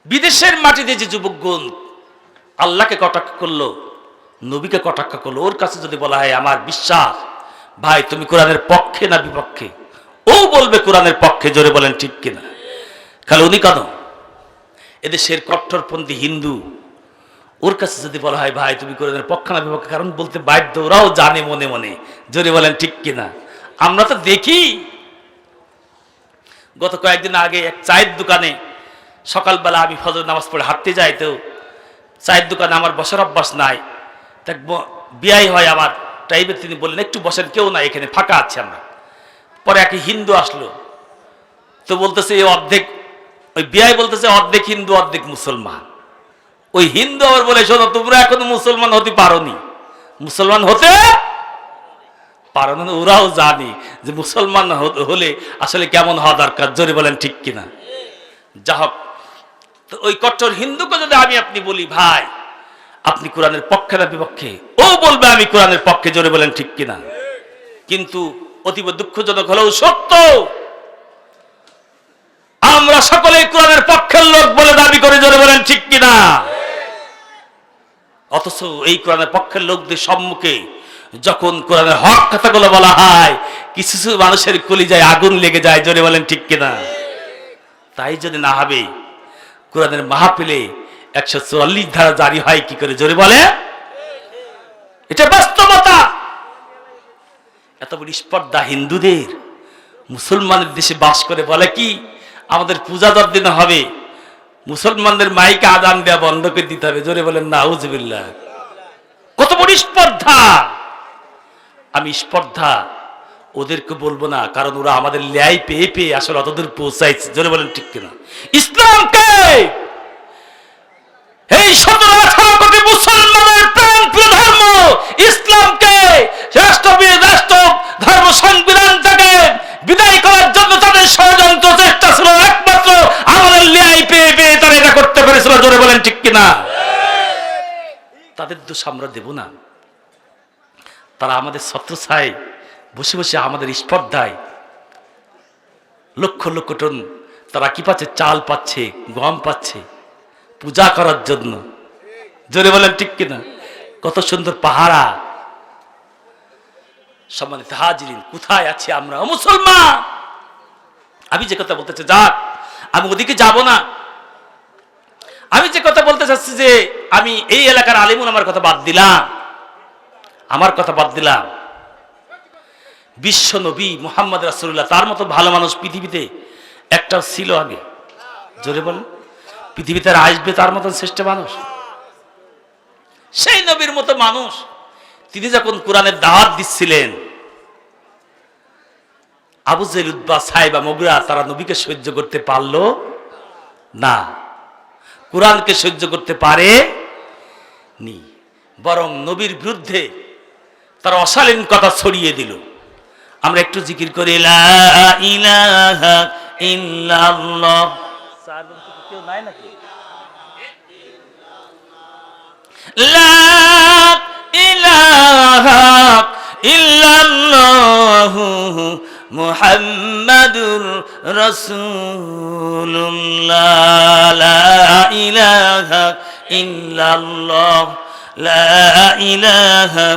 বিদেশের মাটিতে যে যুবকগণ আল্লাহকে কটাক্ষ করলো, নবীকে কটাক্ষ করলো, ওর কাছে যদি বলা হয় আমার বিশ্বাস ভাই তুমি কোরআনের পক্ষে না বিপক্ষে, ও বলবে কোরআনের পক্ষে। জোরে বলেন ঠিক কিনা? খালি উনি কেন, এদেশের কট্টরপন্থী হিন্দু, ওর কাছে যদি বলা হয় ভাই তুমি কোরআনের পক্ষে না বিপক্ষে, কারণ বলতে বাধ্য, ওরাও জানে মনে মনে। জোরে বলেন ঠিক কিনা? আমরা তো দেখি, গত কয়েকদিন আগে এক চায়ের দোকানে সকালবেলা আমি ফজর নামাজ পড়ে হাঁটতে যাই, তো চায়ের দোকানে আমার বসার অভ্যাস নাই, দেখ বিয়াই হয় আমার টাইপের, তিনি বললেন একটু বসেন, কেউ না এখানে ফাঁকা আছে আমরা। পরে এক হিন্দু আসলো, তো বলতেছে এই অর্ধেক, ওই বিয়াই বলতেছে অর্ধেক হিন্দু অর্ধেক মুসলমান। ওই হিন্দু আবার বলে শোনো তোমরা এখনো মুসলমান হতে পারোনি, মুসলমান হতে পারে না, ওরাও জানি যে মুসলমান হলে আসলে কেমন হওয়া দরকার, জোরে বলেন ঠিক কিনা। যা হোক, তো ওই কট্টর হিন্দুকে যদি আমি আপনি বলি ভাই আপনি কোরআনের পক্ষে না বিপক্ষে, ও বলবে আমি কোরআনের পক্ষে, জোরে বলেন ঠিক কিনা। কিন্তু অতীব দুঃখজনক হলেও সত্য, আমরা সকলেই কোরআনের পক্ষের লোক বলে দাবি করে, জোরে বলেন ঠিক কিনা। অথচ এই কোরআনের পক্ষের লোকদের সম্মুখে যখন কোরআনের হক কথাগুলো বলা হয়, কিছু কিছু মানুষের কলিজায় আগুন লেগে যায়, জোরে বলেন ঠিক কিনা। তাই যদি না হবে কোরআনের মাহফিলে 144 ধারা জারি হয় কি করে, জোরে বলে। এটা বাস্তবতা। এত বড় স্পর্ধা হিন্দুদের, মুসলমানের দেশে বাস করে বলে কি আমাদের পূজা 10 দিন হবে, মুসলমানদের মাইকে আজান দেওয়া বন্ধ করে দিতে হবে, জোরে বলেন নাউজুবিল্লাহ। কত বড় স্পর্ধা। আমি স্পর্ধা ওদেরকে বলবো না, কারণ ওরা আমাদের ন্যায় পেয়ে পেয়ে আসলে অতদূর পৌঁছাইছে, জোরে বলেন ঠিক কিনা। ইসলামকে, এই 17-18 কোটি মুসলমানের প্রাণপ্রিয় ধর্ম ইসলামকে রাষ্ট্র ধর্ম সংবিধান থেকে বিদায় করার জন্য তাদের ষড়যন্ত্র চেষ্টা ছিল, একমাত্র আমাদের ন্যায় পেয়ে পেয়ে তারা এটা করতে পেরেছিল, জোরে বলেন ঠিক কিনা। তাদের দোষ আমরা দেব না। তারা আমাদের ছত্রছায়ায় বসে বসে আমাদের স্পর্ধায় লক্ষ লক্ষ টন তারা কি পাচ্ছে, চাল পাচ্ছে, গম পাচ্ছে পূজা করার জন্য, জোরে বলেন ঠিক কিনা। কত সুন্দর পাহারা। সম্মানিত হাজিরিন, কোথায় আছি আমরা মুসলমান। আমি যে কথা বলতে চাই, যাক আমি ওদিকে যাব না। আমি যে কথা বলতে চাচ্ছি যে আমি এই এলাকার আলিমুল আমার কথা বাদ দিলাম, আমার কথা বাদ দিলাম। বিশ্ব নবী মুহাম্মদ রাসূলুল্লাহ, তার মতো ভালো মানুষ পৃথিবীতে একটাও ছিল আগে, জোরে বলেন। পৃথিবীতে আসবে তার মতন শ্রেষ্ঠ মানুষ, সেই নবীর মতো মানুষ। তিনি যখন কোরআনের দাওয়াত দিচ্ছিলেন, আবু জেহেল, উতবা, সাইবা, মুগিরা তারা নবীকে সহ্য করতে পারলো না, কোরআনকে সহ্য করতে পারে নি, বরং নবীর বিরুদ্ধে তারা অশালীন কথা ছড়িয়ে দিল। আমরা একটু জিকির করি, লা ইলাহা ইল্লাল্লাহ। কেউ নাই নাকি? লা ইলাহা ইল্লাল্লাহ মুহাম্মাদুর রাসূলুল্লাহ। লা ইলাহা ইল্লাল্লাহ, লা ইলাহা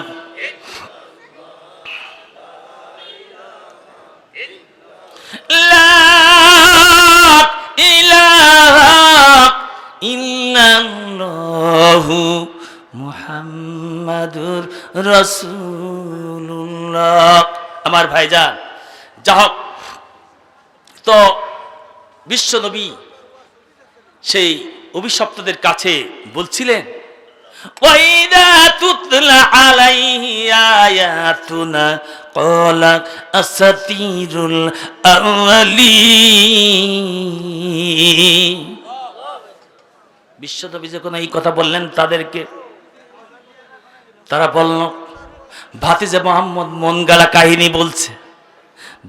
ইল্লাল্লাহু মুহাম্মাদুর রাসূলুল্লাহ। আমার ভাইজান, যা হোক, তো বিশ্ব নবী সেই অভিশপ্তদের কাছে বলছিলেন, ওয়াইদা তুতলা আলাইহি আয়াতুনা ক্বালা আসাতিরুল আউয়ালিন। বিশ্ব নবী যখন এই কথা বললেন তাদেরকে, তারা বলল ভাতিজা মোহাম্মদ মন গড়া কাহিনী বলছে,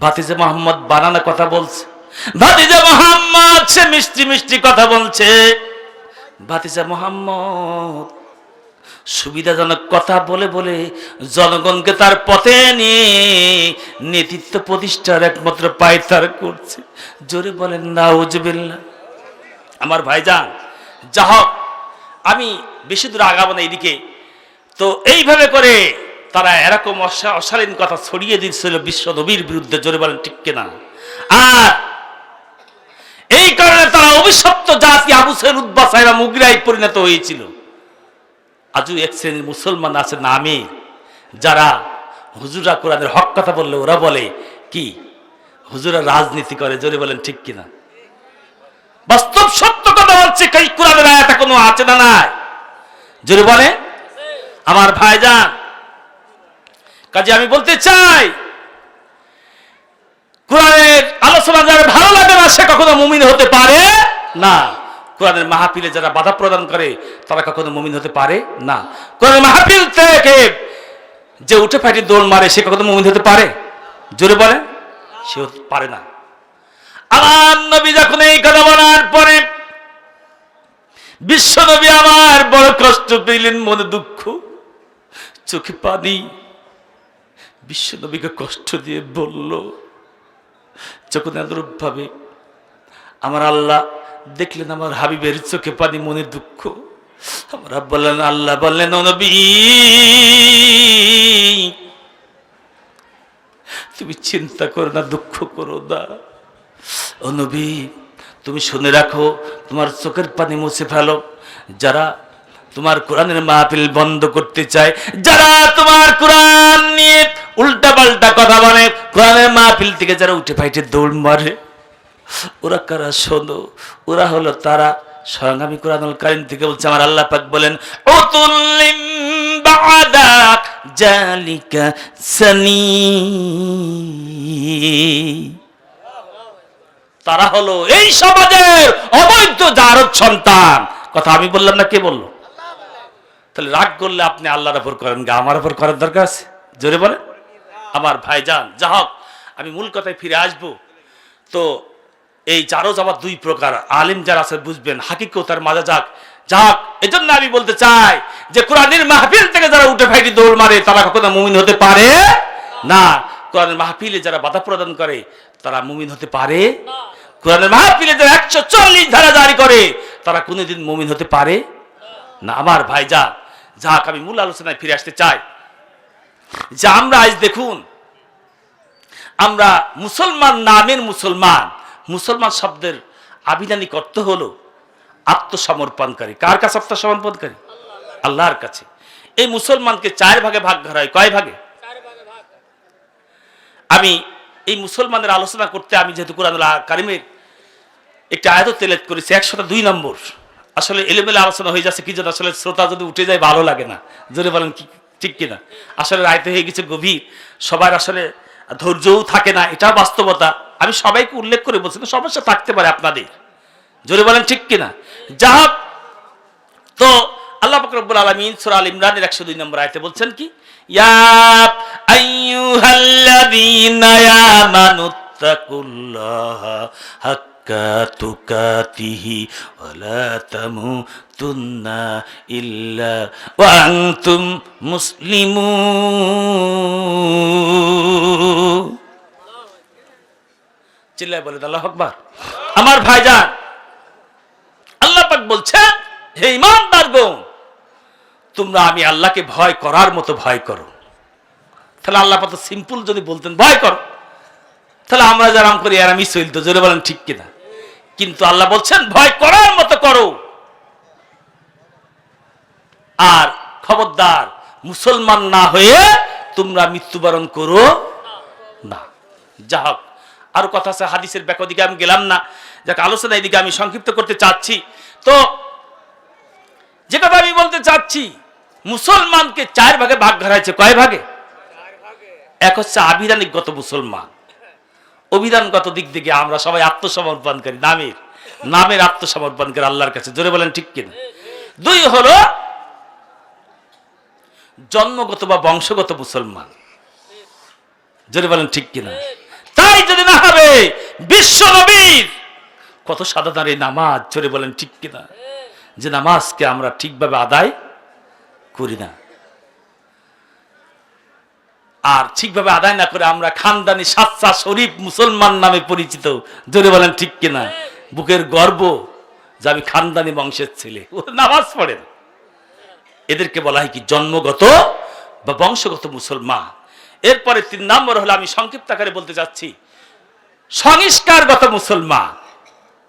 ভাতিজা মোহাম্মদ বানানো কথা বলছে, ভাতিজা মোহাম্মদ সে মিষ্টি মিষ্টি কথা বলছে, ভাতিজা মোহাম্মদ সুবিধাজনক কথা বলে বলে জনগণকে তার পথে নিয়ে নেতৃত্ব প্রতিষ্ঠার একমাত্র পায়তার করছে, জোরে বলেন নাউজুবিল্লাহ। আমার ভাইজান, যা হোক, আমি বেশি দূর আগাবো না এইদিকে। তো এইভাবে করে তারা এরকম অশালীন কথা ছড়িয়ে দিচ্ছিল বিশ্ব নবীর বিরুদ্ধে, জোরে বলেন ঠিক কিনা। আর এই কারণে তারা অভিশপ্ত জাতি আবু জেহেল, উতবা, সাইবা, মুগিরায় পরিণত হয়েছিল। আজও এক শ্রেণীর মুসলমান আছে নামে, যারা হুজুরা কোরআনের হক কথা বললে ওরা বলে কি হুজুরা রাজনীতি করে, জোরে বলেন ঠিক কিনা। বাস্তব সত্য কথা বলছে, এই কোরআনের আয়াত কোনো আছে না নাই, জোরে বলে। আমার ভাইজান, কাজে আমি বলতে চাই, কোরআনের আলোচনা যারা ভালো লাগে না সে কখনো মুমিন হতে পারে না। কোরআনের মাহফিলে যারা বাধা প্রদান করে তারা কখনো মুমিন হতে পারে না। কোরআনের মাহফিল থেকে যে উঠে ফাইটে দৌড় মারে সে কখনো মুমিন হতে পারে? জোরে বলে, সে পারে না। আমার নবী যখন এই কথা বলার পরে বিশ্ব নবী আমার বড় কষ্ট পেলেন, মনে দুঃখ, চোখে পানি। বিশ্ব নবীকে কষ্ট দিয়ে বলল, যখন এরূপ ভাবে আমার আল্লাহ দেখলেন আমার হাবিবের চোখে পানি, মনে দুঃখ, আমার বললেন, আল্লাহ বললেন, ও নবী তুমি চিন্তা করো না, দুঃখ করো না। ও নবী তুমি শুনে রাখো, তোমার চোখের পানি মুছে ফেলো। যারা তোমার কোরআনের মাহফিল বন্ধ করতে চায়, যারা তোমার কোরআন নিয়ে উল্টা পাল্টা কথা বলে, কোরআনের মাহফিল থেকে যারা উঠে ফাইটে দৌড় মারে, ওরা কারা শোনো? ওরা হলো তারা, স্বয়ং আমি কোরআনুল কারীম থেকে বলছি, আমার আল্লাহ পাক বলেন, উতুল্লিম বাদা জালিকা সানি, তারা হলো এই সমাজের অবৈধ জারদ সন্তান। কথা আমি বললাম না, কে বললো? তাহলে রাগ করলে আপনি আল্লাহর উপর করেন, আমার উপর করার দরকার আছে? জোরে বলে আমার ভাইজান। যা হোক, আমি মূল কথায় ফিরে আসবো। তো এই জারজ আবার দুই প্রকার, আলিম যারা আছে বুঝবেন, হাকিকতার মাঝে যাক যাক। এজন্য আমি বলতে চাই যে কোরআনের মাহফিল থেকে যারা উঠে ফাইটি দৌড় মারে তারা কখনো মুমিন হতে পারে না। কোরআনের মাহফিলে যারা বাধা প্রদান করে তারা মুমিন হতে পারে না। কোরআনের মাহফিলে যারা 140 ধারা জারি করে তারা কোনোদিন মুমিন হতে পারে না। আমার ভাইজান যাক, আমি মূল আলোচনায় ফিরে আসতে চাই যে আমরা আজ দেখুন, আমরা মুসলমান নামের মুসলমান, মুসলমান শব্দের আবিধানিক অর্থ হলো আত্মসমর্পণকারী। কার কাছে আত্মসমর্পণকারী? আল্লাহর কাছে। এই মুসলমানকে 4 ভাগে ভাগ করা হয়। কয় ভাগে? আমি এই মুসলমানের আলোচনা করতে, আমি যেহেতু কোরআনুল কারীমের একটি আয়াত তেলাওয়াত করেছি 102 নম্বর, আসলে এলোমেলো আলোচনা হয়ে যাচ্ছে কি জন্য, আসলে শ্রোতা যদি উঠে যায় ভালো লাগে না। জোরে বলেন কি ঠিক কিনা? আসলে আয়াত হয়ে গেছে গভীর, সবার আসলে ধৈর্যও থাকে না, এটা বাস্তবতা। আমি সবাইকে উল্লেখ করে বলছি, সমস্যা থাকতে পারে আপনাদের। জোরে বলেন ঠিক কিনা? যা হোক, তো আল্লাহ পাক রব্বুল আলামিন সূরা আল ইমরানের 102 নম্বর আয়াতে বলছেন কি, ইয়া আইয়ুহাল্লাযীনা আমানুত্তাকুল্লাহা হাক্কা তুকাতিহি ওয়া লা তামুতুন্না ইল্লা ওয়া আনতুম মুসলিমুন। চিল্লায় বলেন আল্লাহু আকবার। আমার ভাইজান, আল্লাহ পাক বলছেন, হে ঈমানদারগণ, তোমরা আমি আল্লাহকে ভয় করার মতো ভয় করো। তাহলে আল্লাহ পাক সিম্পল যদি বলতেন ভয় করো, তাহলে আমরা যারা করি আর আমি চলতো। জোরে বলেন ঠিক কিনা? কিন্তু আল্লাহ বলছেন ভয় করার মতো করো। আর খবরদার মুসলমান না হয়ে তোমরা মৃত্যুবরণ করো না। যা হোক, আরো কথা আছে, হাদিসের ব্যাখ্যা দিকে আমি গেলাম না, যাকে আলোচনা এদিকে আমি সংক্ষিপ্ত করতে চাচ্ছি। তো যে কথা আমি বলতে চাচ্ছি, মুসলমানকে 4 ভাগে ভাগ করা হয়েছে। কয় ভাগে? এক হচ্ছে আবিধানিকগত মুসলমান, অভিধানগত দিক থেকে আমরা সবাই আত্মসমর্পণকারী, নামের আত্মসমর্পণকারী আল্লাহর কাছে। জোরে বলেন ঠিক কিনা? 2 হলো জন্মগত বা বংশগত মুসলমান। জোরে বলেন ঠিক কিনা? তাই যদি না হবে, বিশ্ব নবীর কত সাধারণ এই নামাজ। জোরে বলেন ঠিক কিনা? যে নামাজকে আমরা ঠিকভাবে আদায় করি না, আর ঠিকভাবে আদায় না করে আমরা খানদানি সাচ্চা শরীফ মুসলমান নামে পরিচিত। জোরে বলেন ঠিক কিনা? বুকের গর্ব যে আমি খানদানি বংশের ছেলে, ও নামাজ পড়েন। এদেরকে বলা হয় কি? জন্মগত বা বংশগত মুসলমান। এরপরে 3 নম্বর হলো, আমি সংক্ষিপ্ত আকারে বলতে চাচ্ছি, সংস্কারগত মুসলমান।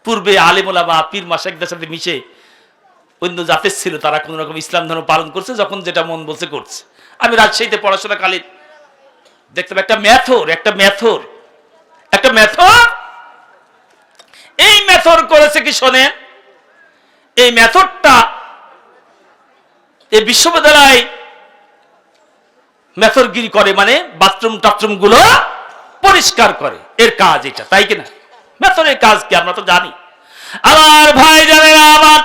পূর্বে আলেম ওলামা পীর মাশায়েখদের সাথে মিশে অন্য জাতের ছিল, তারা কোন রকম ইসলাম ধর্ম পালন করছে, যখন যেটা মন বলছে করছে। আমি রাজশাহীতে পড়াশোনাকালীন দেখতাম একটা মেথর এই মেথর করেছে কি শোনেন, এই মেথডটা এই বিশ্ববিদ্যালয় মেথরগিরি করে, মানে বাথরুম টাথরুম গুলো পরিষ্কার করে, এর কাজ এটা, তাই কিনা? মেথরের কাজ কি আমরা তো জানি। আমার ভাই জানেন, আমার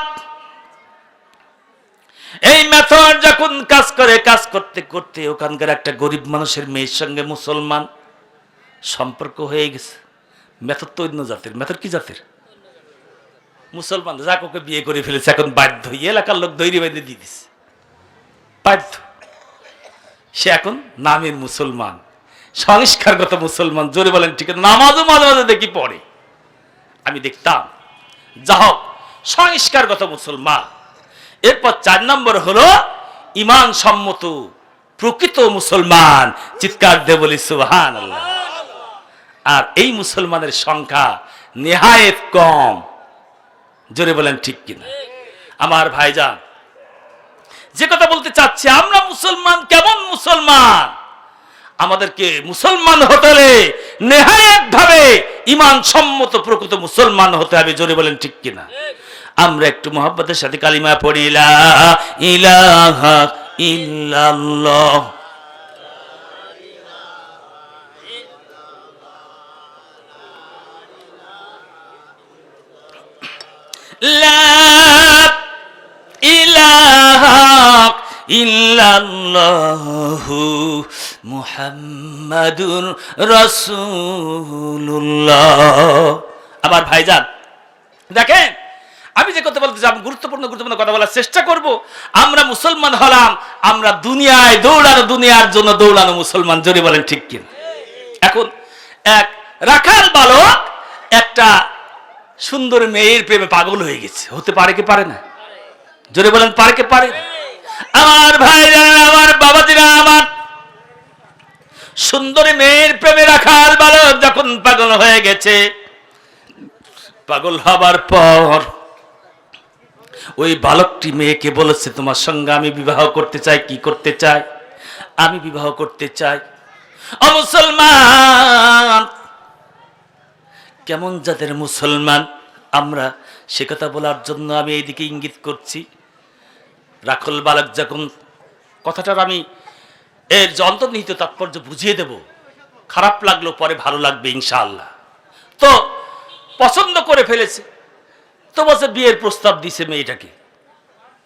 এই মেথড যখন কাজ করে, কাজ করতে করতে ওখানকার একটা গরিব মানুষের মেয়ের সঙ্গে মুসলমান সম্পর্ক হয়ে গেছে। মেথড তো অন্য জাতের। মেথড কি জাতের? মুসলমান। যাক, ওকে বিয়ে করে ফেলেছে, এখন বাধ্য এলাকার লোক দৈরি বেঁধে দিয়ে দিচ্ছে, বাধ্য। সে এখন নামের মুসলমান, সংস্কারগত মুসলমান। জোরে বলেন ঠিক আছে? নামাজও মাঝে মাঝে দেখি পড়ে, আমি দেখতাম। যা হোক, সংস্কারগত মুসলমান। এরপর 4 নম্বর হলো ঈমান সম্মত প্রকৃত মুসলমান। চিৎকার দিয়ে বলি সুবহানাল্লাহ। আর এই মুসলমানের সংখ্যা নেহায়েত কম। জোরে বলেন ঠিক কিনা? আমার ভাইজান, যে কথা বলতে চাচ্ছি, আমরা মুসলমান কেমন মুসলমান? আমাদেরকে মুসলমান হতে হলে নেহায়েত ভাবে ঈমান সম্মত প্রকৃত মুসলমান হতে হবে। জোরে বলেন ঠিক কিনা? আমরা একটু মুহাব্বতের সাথে কালিমা পড়ি, লা ইলাহা ইল্লাল্লাহ। লা ইলাহা ইল্লাল্লাহু মুহাম্মাদুর রাসূলুল্লাহ। আমার ভাইজান দেখেন, আমি যে কথা বলতে চাই, গুরুত্বপূর্ণ কথা বলার চেষ্টা করব। আমরা মুসলমান হলাম, আমরা দুনিয়ায় দৌড়ানো, দুনিয়ার জন্য দৌড়ানো মুসলমান। জোরে বলেন ঠিক কিনা? এখন এক রাখাল বালক একটা সুন্দর মেয়ের প্রেমে পাগল হয়ে গেছে। হতে পারে কি পারে না? জোরে বলেন, পারে কি পারে? আমার ভাইরা, আমার বাবাজিরা, আমার সুন্দর মেয়ের প্রেমে রাখাল বালক যখন পাগল হয়ে গেছে, পাগল হবার পর ওই বালকটি মেয়েকে বলেছে, তোমার সঙ্গে আমি বিবাহ করতে চাই। কি করতে চাই? আমি বিবাহ করতে চাই। ও মুসলমান, কেমন জাতের মুসলমান আমরা, সে কথা বলার জন্য আমি এইদিকে ইঙ্গিত করছি। রাখাল বালক যখন, কথাটার আমি এর যে অন্তর্নিহিত তাৎপর্য বুঝিয়ে দেব, খারাপ লাগলো পরে ভালো লাগবে ইনশাআল্লাহ। তো পছন্দ করে ফেলেছে, তো বলছে বিয়ের প্রস্তাব দিছে মেয়েটাকে।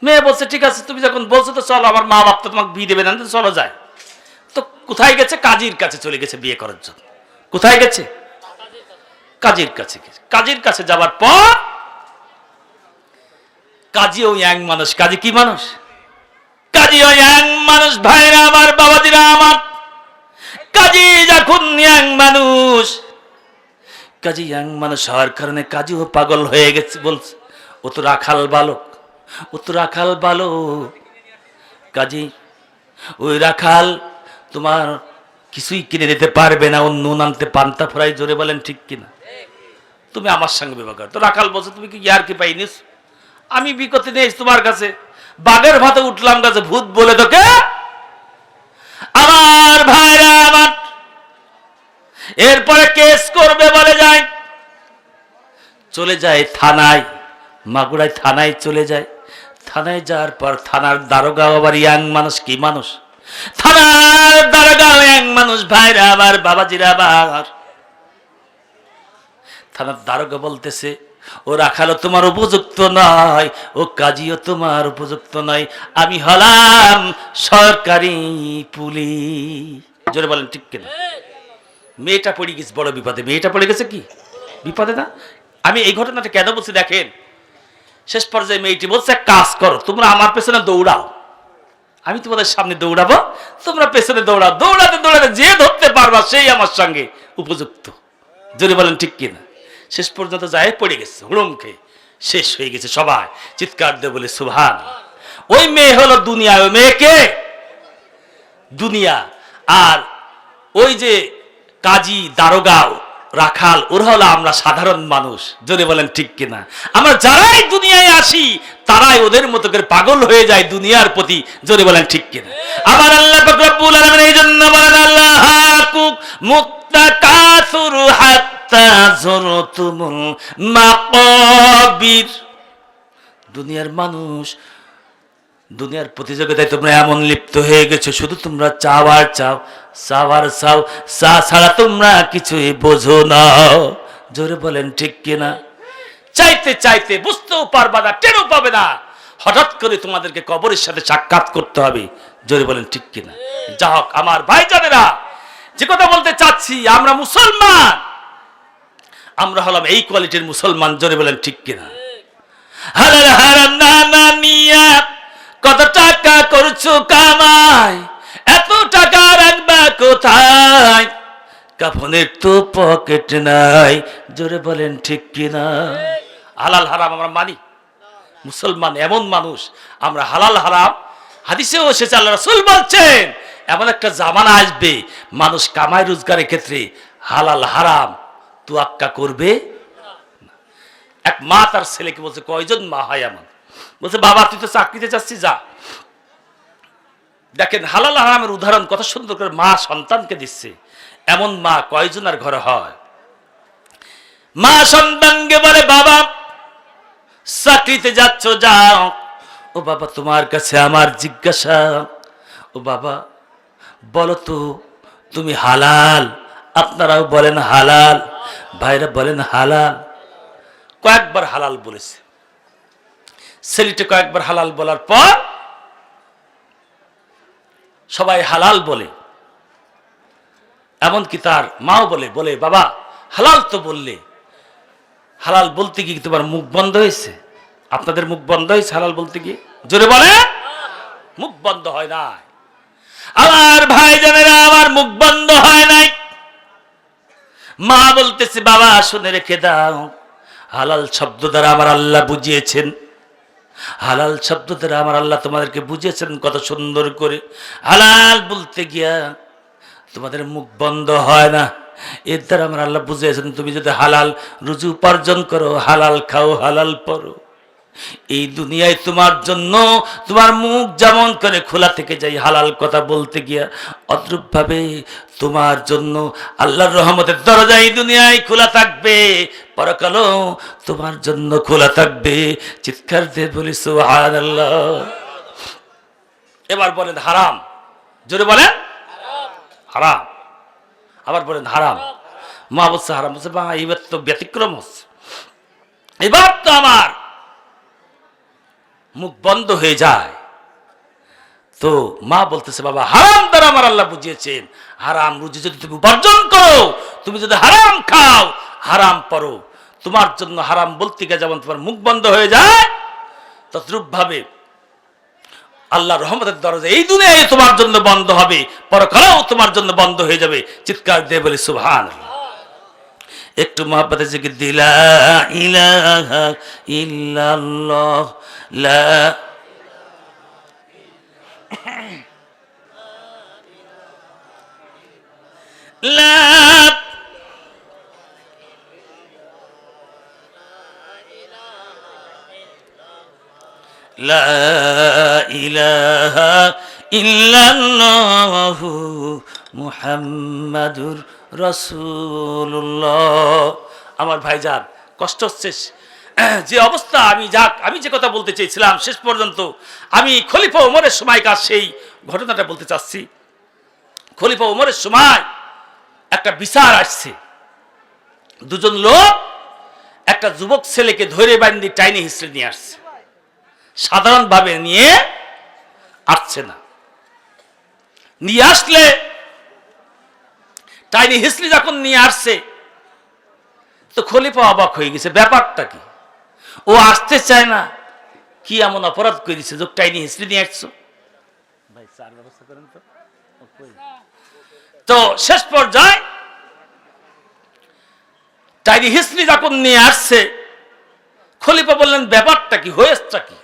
মেয়ে বলছে ঠিক আছে, তুমি যখন বলছো তো চলো, আমার মা বাপ তো তোমাকে বিয়ে দেবে না, তো চলো যায়। তো কোথায় গেছে? কাজীর কাছে চলে গেছে বিয়ে করার জন্য। কোথায় গেছে? কাজীর কাছে গেছে। কাজীর কাছে যাবার পর, কাজী ওই এক মানুষ। কাজী কি মানুষ? কাজী ওই এক মানুষ। ভাইরা আমার, বাবাজিরা আমার, কাজী যখন ইয়াং মানুষ, কাজী ইয়াং মানুষ হওয়ার কারণে কাজীও পাগল হয়ে গেছে। বলছে ও তো রাখাল বালক, ও তো রাখাল বালক। কাজী ওই রাখাল তোমার কিছুই কিনে দিতে পারবে না, অন্য আনতে পান্তা ফ্রাই। জোরে বলেন ঠিক কিনা? তুমি আমার সঙ্গে বিবাহ করো। তো রাখাল বলছে, তুমি কি ইয়ার কি পাইনিস? আমি বিকতে নিয়ে তোমার কাছে, বাঘের ভাতে উঠলাম গাছে, ভূত বলে তোকে। আমার ভাইরা আমার, এরপরে কেস করবে বলে যায়, চলে যায় থানায়, মাগুরায় থানায় চলে যায়। থানায় যাওয়ার পর থানার দারোগা আবার ইয়াং মানুষ। কি মানুষ? থানার দারোগা ইয়াং মানুষ। ভাইরা আবার, বাবাজিরা আবার, থানার দারোগা বলতেছে, ও রাখালো তোমার উপযুক্ত নয়, ও কাজীও তোমার উপযুক্ত নয়, আমি হলাম সরকারি পুলিশ। জোরে বলেন ঠিক কিনা? মেয়েটা পড়ে গেছে বড় বিপদে। মেয়েটা পড়ে গেছে কি বিপদে না? আমি এই ঘটনাটা কেন বলছি দেখেন, শেষ পর্যায়ে মেয়েটি বলছে, কাজ করো, তোমরা আমার পেছনে দৌড়াও, আমি তোমাদের সামনে দৌড়াবো, তোমরা পেছনে দৌড়াও। দৌড়াতে দৌড়াতে যে ধরতে পারবা সেই আমার সঙ্গে উপযুক্ত। জোরে বলেন ঠিক কিনা? শেষ পর্যন্ত যায় পড়ে গেছে, হুড়ুম খেয়ে শেষ হয়ে গেছে। সবাই চিৎকার দিয়ে বলে সুবহান। ওই মেয়ে হলো দুনিয়া। ওই মেয়েকে দুনিয়া। আর ওই যে কাজী, দারোগা, রাখাল, ওরা হলো আমরা সাধারণ মানুষ। জোরে বলেন ঠিক কিনা? আমরা যারাই দুনিয়ায় আসি, তারাই ওদের মতো করে পাগল হয়ে যায় দুনিয়ার প্রতি। জোরে বলেন ঠিক কিনা? আমার আল্লাহ পাক রব্বুল আলামিন এই জন্য বলেন, আল্লাহুক মুত্তাকাসুর হাত্তা যুরতুমুল মাকাবির। দুনিয়ার মানুষ, দুনিয়ার প্রতিযোগিতায় তোমরা এমন লিপ্ত হয়ে গেছো, শুধু তোমরা চাওয়ার চাও, চাওয়ার চাও, চা ছাড়া তোমরা কিছুই বোঝো না। জোরে বলেন ঠিক কিনা? চাইতে চাইতে বুঝতেও পারবা না, টেরও পাবে না, হঠাৎ করে তোমাদেরকে কবরের সাথে সাক্ষাৎ করতে হবে। জোরে বলেন ঠিক কিনা? যা হোক আমার ভাইজানেরা, যে কথা বলতে চাচ্ছি, আমরা মুসলমান, আমরা হলাম এই কোয়ালিটির মুসলমান। জোরে বলেন ঠিক কিনা? হালাল হারাম না না নিয়া কত টাকা করছো কামাই, এত টাকা রাখবা কোথায়, কাফনের তো পকেট নাই। জোরে বলেন ঠিক কিনা? হালাল হারাম আমরা মানি। মুসলমান এমন মানুষ, আমরা হালাল হারাম, হাদিসেও এসেছে, আল্লাহ রাসূল বলছেন এমন একটা জামানা আসবে মানুষ কামাই রোজগারের ক্ষেত্রে হালাল হারাম তোয়াক্কা করবে। এক মা তার ছেলেকে বলছে, কয়জন মা হয় এমন? বলছে, বাবা তুই তো চাকরিতে যাচ্ছি, যা। দেখেন হালাল হারামের উদাহরণ কত সুন্দর করে মা সন্তানকে দিচ্ছে। এমন মা কয়জনের ঘরে হয়? মা সন্তানকে বলে, বাবা চাকরিতে যাচ্ছ, যাও। ও বাবা তোমার কাছে আমার জিজ্ঞাসা, ও বাবা বলো তো তুমি হালাল? আপনারাও বলেন হালাল, ভাইরা বলেন হালাল। কয়েকবার হালাল বলেছে ছেলেটা। কয়েকবার হালাল বলার পর সবাই হালাল বলে, এমনকি তার মাও বলে বাবা হালাল তো বললে, হালাল বলতে কি তোমার মুখ বন্ধ হয়েছে? আপনাদের মুখ বন্ধ হয়েছে হালাল বলতে কি? জোরে বলে। মুখ বন্ধ হয় নাই। আমার ভাইজানেরা, আমার মুখ বন্ধ হয় নাই। মা বলতেছে, বাবা শুনে রেখে দাও, হালাল শব্দ দ্বারা আমার আল্লাহ বুঝিয়েছেন, হালাল শব্দ দ্বারা আমার আল্লাহ তোমাদেরকে বুঝিয়েছেন কত সুন্দর করে। হালাল বলতে গিয়া তোমাদের মুখ বন্ধ হয় না, এর দ্বারা আমার আল্লাহ বুঝিয়েছেন তুমি যদি হালাল রুজি উপার্জন করো, হালাল খাও, হালাল পড়ো, এই দুনিয়ায় তোমার জন্য তোমার মুখ যেমন করে খোলা থেকে যাই হালাল কথা বলতে গিয়া, অদ্রুপ ভাবে তোমার জন্য আল্লাহর রহমতের দরজা এই দুনিয়ায় খোলা থাকবে, পরকালও তোমার জন্য খোলা থাকবে। চিৎকার দিয়ে বলি সুবহানাল্লাহ। এবার বলেন হারাম। জোরে বলেন হারাম। আবার বলেন হারাম। মা বলছে হারাম, বলছে বা এবার তো ব্যতিক্রম হচ্ছে, এবার তো আমার মুখ বন্ধ হয়ে যায়। তো মা বলতেছে, বাবা হারাম দ্বারা আমার আল্লাহ বুঝিয়েছেন, হারাম রুজি যদি তুমি উপার্জন করো, তুমি যদি হারাম খাও, হারাম পড়ো, তোমার জন্য হারাম বলতে গিয়ে যেমন তোমার মুখ বন্ধ হয়ে যায়, তদ্রূপ ভাবে আল্লাহর রহমতের দরজা এই দুনিয়ায় তোমার জন্য বন্ধ হবে, পরকালেও তোমার জন্য বন্ধ হয়ে যাবে। চিৎকার দিয়ে বলি সুবহানাল্লাহ। একটু মহব্বতে জিকির দিলা ইলাহা ইল্লাল্লাহ, লা লা লা ইলাহা ইল্লাল্লাহু মুহাম্মাদুর রাসূলুল্লাহ। আমার ভাইজান কষ্ট হচ্ছে, যে অবস্থা আমি যে কথা বলতে চেয়েছিলাম শেষ পর্যন্ত আমি খলিফা ওমরের সময়কার সেই ঘটনাটা বলতে চাচ্ছি। খলিফা ওমরের সময় একটা বিচার আসছে, দুজন লোক একটা যুবক ছেলেকে ধরে বান্ধি টাইনি হিস্ট্রি নিয়ে আসছে, সাধারণভাবে নিয়ে আসছে না। নিয়ে আসলে টাইনি হিস্ট্রি যখন নিয়ে আসছে তো খলিফা অবাক হয়ে গেছে, ব্যাপারটা কি? ও আসতে চায় না, কি এমন অপরাধ করে দিচ্ছে যে টাইনি হিস্ট্রি নিয়ে আসছো? ভাই চার ব্যবস্থা করেন তো। তো শেষ পর্যায়ে টাইনি হিস্ট্রি যখন নিয়ে আসছে, খলিফা বললেন ব্যাপারটা কি, হয়েছেটা কি?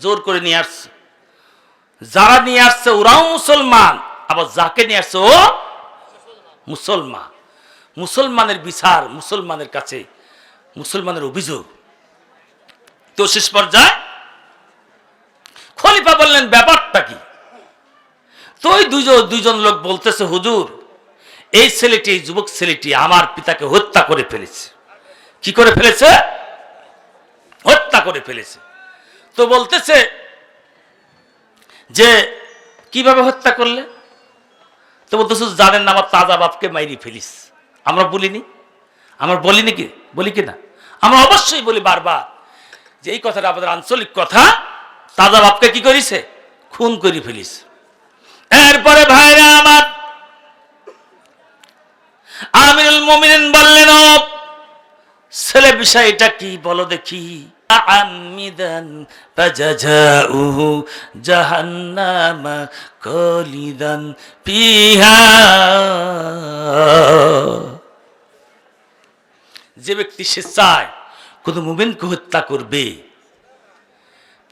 জোর করে নিয়ে আসছে। যারা নিয়ে আসছে ওরাও মুসলমান, আবার যাকে নিয়ে আসছে ও মুসলমান। মুসলমানের বিচার মুসলমানের কাছে, মুসলমানের অভিযোগ। তো শেষ পর্যায়ে খলিফা বললেন ব্যাপারটা কি? তো ওই দুইজন লোক বলতেছে, হুজুর এই ছেলেটি, এই যুবক ছেলেটি আমার পিতাকে হত্যা করে ফেলেছে। কি করে ফেলেছে? হত্যা করে ফেলেছে। তো বলতেছে যে কিভাবে হত্যা করলে? তো বলতেছে জানেন না, আমার তাজা বাপকে মাইরি ফেলিস। আমরা বলিনি? আমরা বলিনি কি? বলি কি না? আমরা অবশ্যই বলি বারবার যে এই কথাটা আমাদের আঞ্চলিক কথা, দাদা বাপকে কি করিছে? খুন করে ফেলিস। এরপরে ভাইরা আমার, আমিরুল মুমিনিন বললেন, ও ছেলে বিষয়টা কি বলো দেখি। আমিদান ফাজাজাউহু জাহান্নামা খালিদান ফিহা, যে ব্যক্তি স্বেচ্ছায় কোন মুমিনকে হত্যা করবে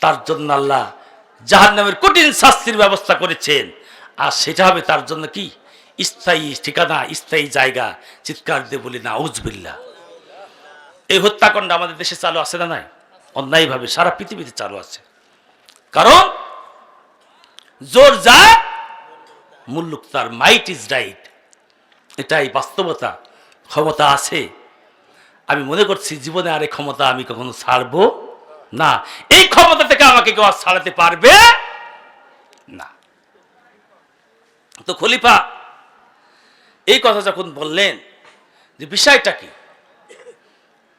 তার জন্য আল্লাহ জাহান্নামের কঠিন শাস্তির ব্যবস্থা করেছেন। আর সেটা হবে তার জন্য কি? স্থায়ী ঠিকানা, স্থায়ী জায়গা। চিৎকার দিয়ে বলি নাউজুবিল্লাহ। এই হত্যাকাণ্ড আমাদের দেশে চালু আছে না নাই? অন্যায়ভাবে সারা পৃথিবীতে চালু আছে। কারণ জোর যায় মুল্লুক তার, মাইট ইজ রাইট, এটাই বাস্তবতা। ক্ষমতা আছে, আমি মনে করছি জীবনে আর এই ক্ষমতা আমি কখনো ছাড়বো না। এই ক্ষমতা থেকে আমাকে কেউ আর ছাড়াতে পারবে না। তো খলিফা এই কথা যখন বললেন যে বিষয়টা কি,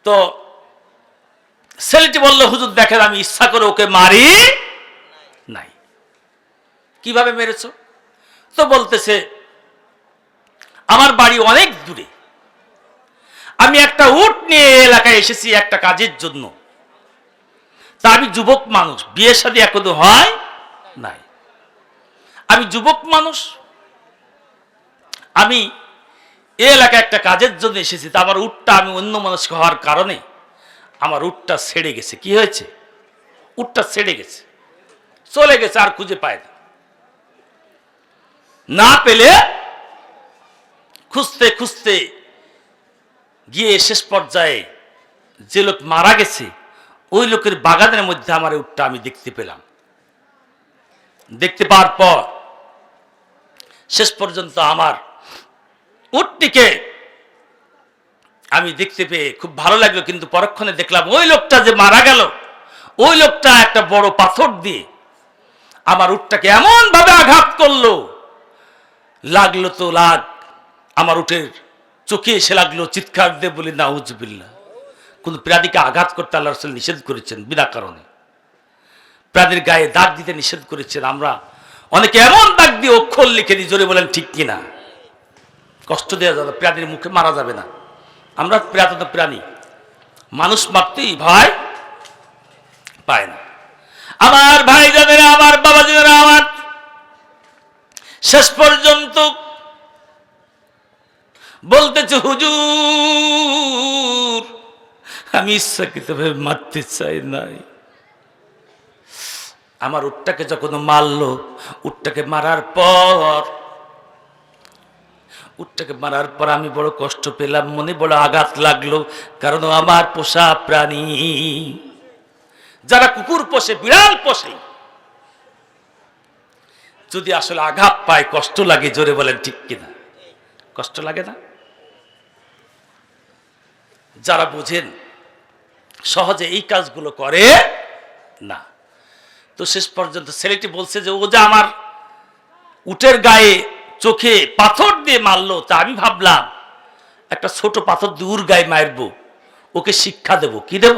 তো ছেলেটি বলল, হুজুর দেখেন আমি ইচ্ছা করে ওকে মারি নাই। কিভাবে মেরেছ? তো বলতেছে আমার বাড়ি অনেক দূরে, আমি একটা উট নিয়ে এলাকায় এসেছি একটা কাজের জন্য। তা আমি যুবক মানুষ, বিয়ে শাদী এখনো হয় নাই, আমি যুবক মানুষ, আমি এই এলাকায় একটা কাজের জন্য এসেছি। তা আমার উটটা, আমি অন্য মানুষ হওয়ার কারণে আমার উটটা ছেড়ে গেছে। কি হয়েছে? উটটা ছেড়ে গেছে, চলে গেছে, আর খুঁজে পায় না। না পেলে খুঁজতে খুঁজতে গিয়ে শেষ পর্যায়ে যে লোক মারা গেছে ওই লোকের বাগানের মধ্যে আমার উটটা আমি দেখতে পেলাম। দেখতে পাওয়ার পর শেষ পর্যন্ত আমার উটটিকে আমি দেখতে পেয়ে খুব ভালো লাগলো। কিন্তু পরক্ষণে দেখলাম ওই লোকটা যে মারা গেল, ওই লোকটা একটা বড় পাথর দিয়ে আমার উটটাকে এমন ভাবে আঘাত করলো, লাগলো তো লাগ, আমার উটের চোখে এসে লাগলো। চিৎকার দিয়ে বলি নাউজুবিল্লাহ। কোন প্রাণীকে আঘাত করতে আল্লাহ রাসূল নিষেধ করেছেন বিনা কারণে, প্রাণীর গায়ে দাগ দিতে নিষেধ করেছেন। আমরা অনেকে এমন দাগ দিয়ে অক্ষর লিখে দিই, জোরে বলেন ঠিক কিনা? কষ্ট দেওয়া যাবে, প্রাণীর মুখে মারা যাবে না। আমরা প্রাণী, মানুষ মারতেই ভয় পায় না। আমার ভাই জানেরা, আমার বাবা জানেরা, আমার শেষ পর্যন্ত বলতেছে হুজুর আমি ইচ্ছাকৃতভাবে মারতে চাই নাই। আমার উটটাকে যখন মারলো, উটটাকে মারার পর আমি বড় কষ্ট পেলাম, মনে বড় আঘাত লাগলো। কারণ আমার পোষা প্রাণী, যারা কুকুর পোষে, বিড়াল পোষে, যদি আসলে আঘাত পায় কষ্ট লাগে। জোরে বলেন ঠিক কিনা? কষ্ট লাগে না? যারা বুঝেন সহজে এই কাজগুলো করে না। তো শেষ পর্যন্ত ছেলেটি বলছে যে ও যে আমার উটের গায়ে চোখে পাথর দিয়ে মারলো, তা আমি ভাবলাম একটা ছোট পাথর দূর গায়ে মারবো, ওকে শিক্ষা দেব। কি দেব?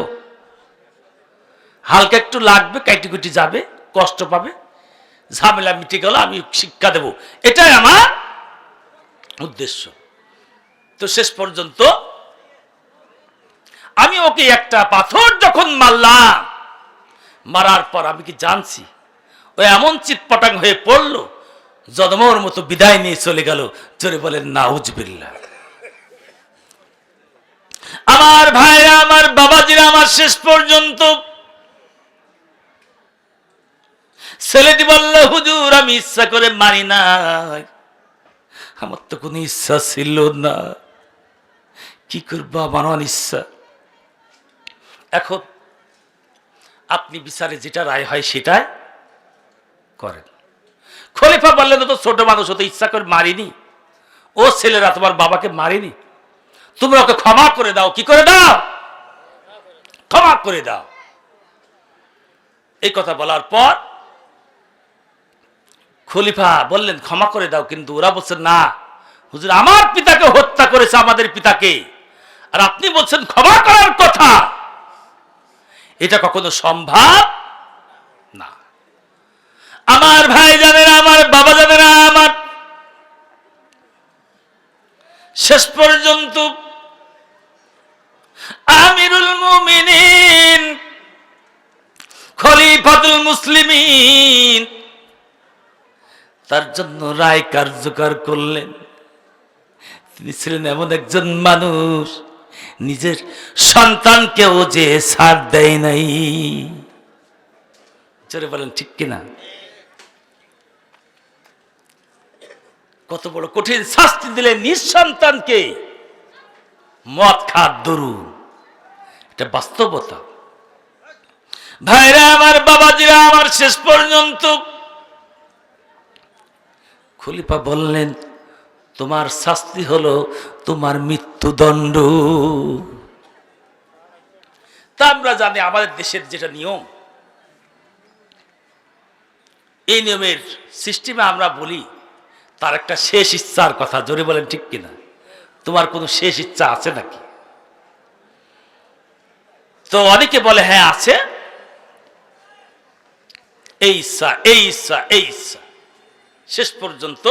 হালকা একটু লাগবে, কাইটি যাবে, কষ্ট পাবে, ঝামেলা মিটে গেল, আমি শিক্ষা দেব, এটাই আমার উদ্দেশ্য। তো শেষ পর্যন্ত আমি ওকে একটা পাথর যখন মারলাম, মারার পর আমি কি জানছি ও এমন চিৎপটাং হয়ে পড়লো, জদমর মতো বিদায় নিয়ে চলে গেল। জোরে বলেন নাউজুবিল্লাহ। আমার ভাইরা, আমার বাবাজিরা, আমার শেষ পর্যন্ত ছেলেটি বলল হুজুর আমি ইচ্ছা করে মারি নাই, আমার তো কোনো ইচ্ছা ছিল না, কি করবো, আমার অনিচ্ছা। এখন আপনি বিচারে যেটা রায় হয় সেটাই করেন। খলিফা বললেন তো ছোট মানুষ, হতে ইচ্ছা করে মারিনি, ও ছেলেরা তোমার বাবাকে মারিনি, তোমরা ওকে ক্ষমা করে দাও। কি করে দাও? ক্ষমা করে দাও। এই কথা বলার পর খলিফা বললেন ক্ষমা করে দাও, কিন্তু ওরা বলছে না হুজুর আমার পিতাকে হত্যা করেছে, আমাদের পিতাকে, আর আপনি বলছেন ক্ষমা করার কথা, এটা কখনো সম্ভব না। আমার ভাই জানেরা, আমার বাবা জানেরা, আমার শেষ পর্যন্ত আমিরুল মুমিনিন খলিফাতুল মুসলিমিন তার জন্য রায় কার্যকর করলেন। তিনি ছিলেন এমন একজন মানুষ, নিজের সন্তানকেও যে ছাড় দেয় নাই। জোরে বলেন ঠিক কিনা? কত বড় কঠিন শাস্তি দিলেন নিজ সন্তানকে, মদ খাওয়ার দরুন। এটা বাস্তবতা। ভাইরা আমার, বাবাজিরা আমার, শেষ পর্যন্ত খলিফা বললেন, তোমার শাস্তি হলো তোমার মৃত্যুদণ্ড। তা আমরা জানি আমাদের দেশের যেটা নিয়ম, এই নিয়মের সিস্টেমে আমরা বলি তার একটা শেষ ইচ্ছার কথা। জোরে বলেন ঠিক কিনা? তোমার কোনো শেষ ইচ্ছা আছে নাকি? তো অনেকে বলে হ্যাঁ আছে, এই ইচ্ছা, এই ইচ্ছা, এই ইচ্ছা। শেষ পর্যন্ত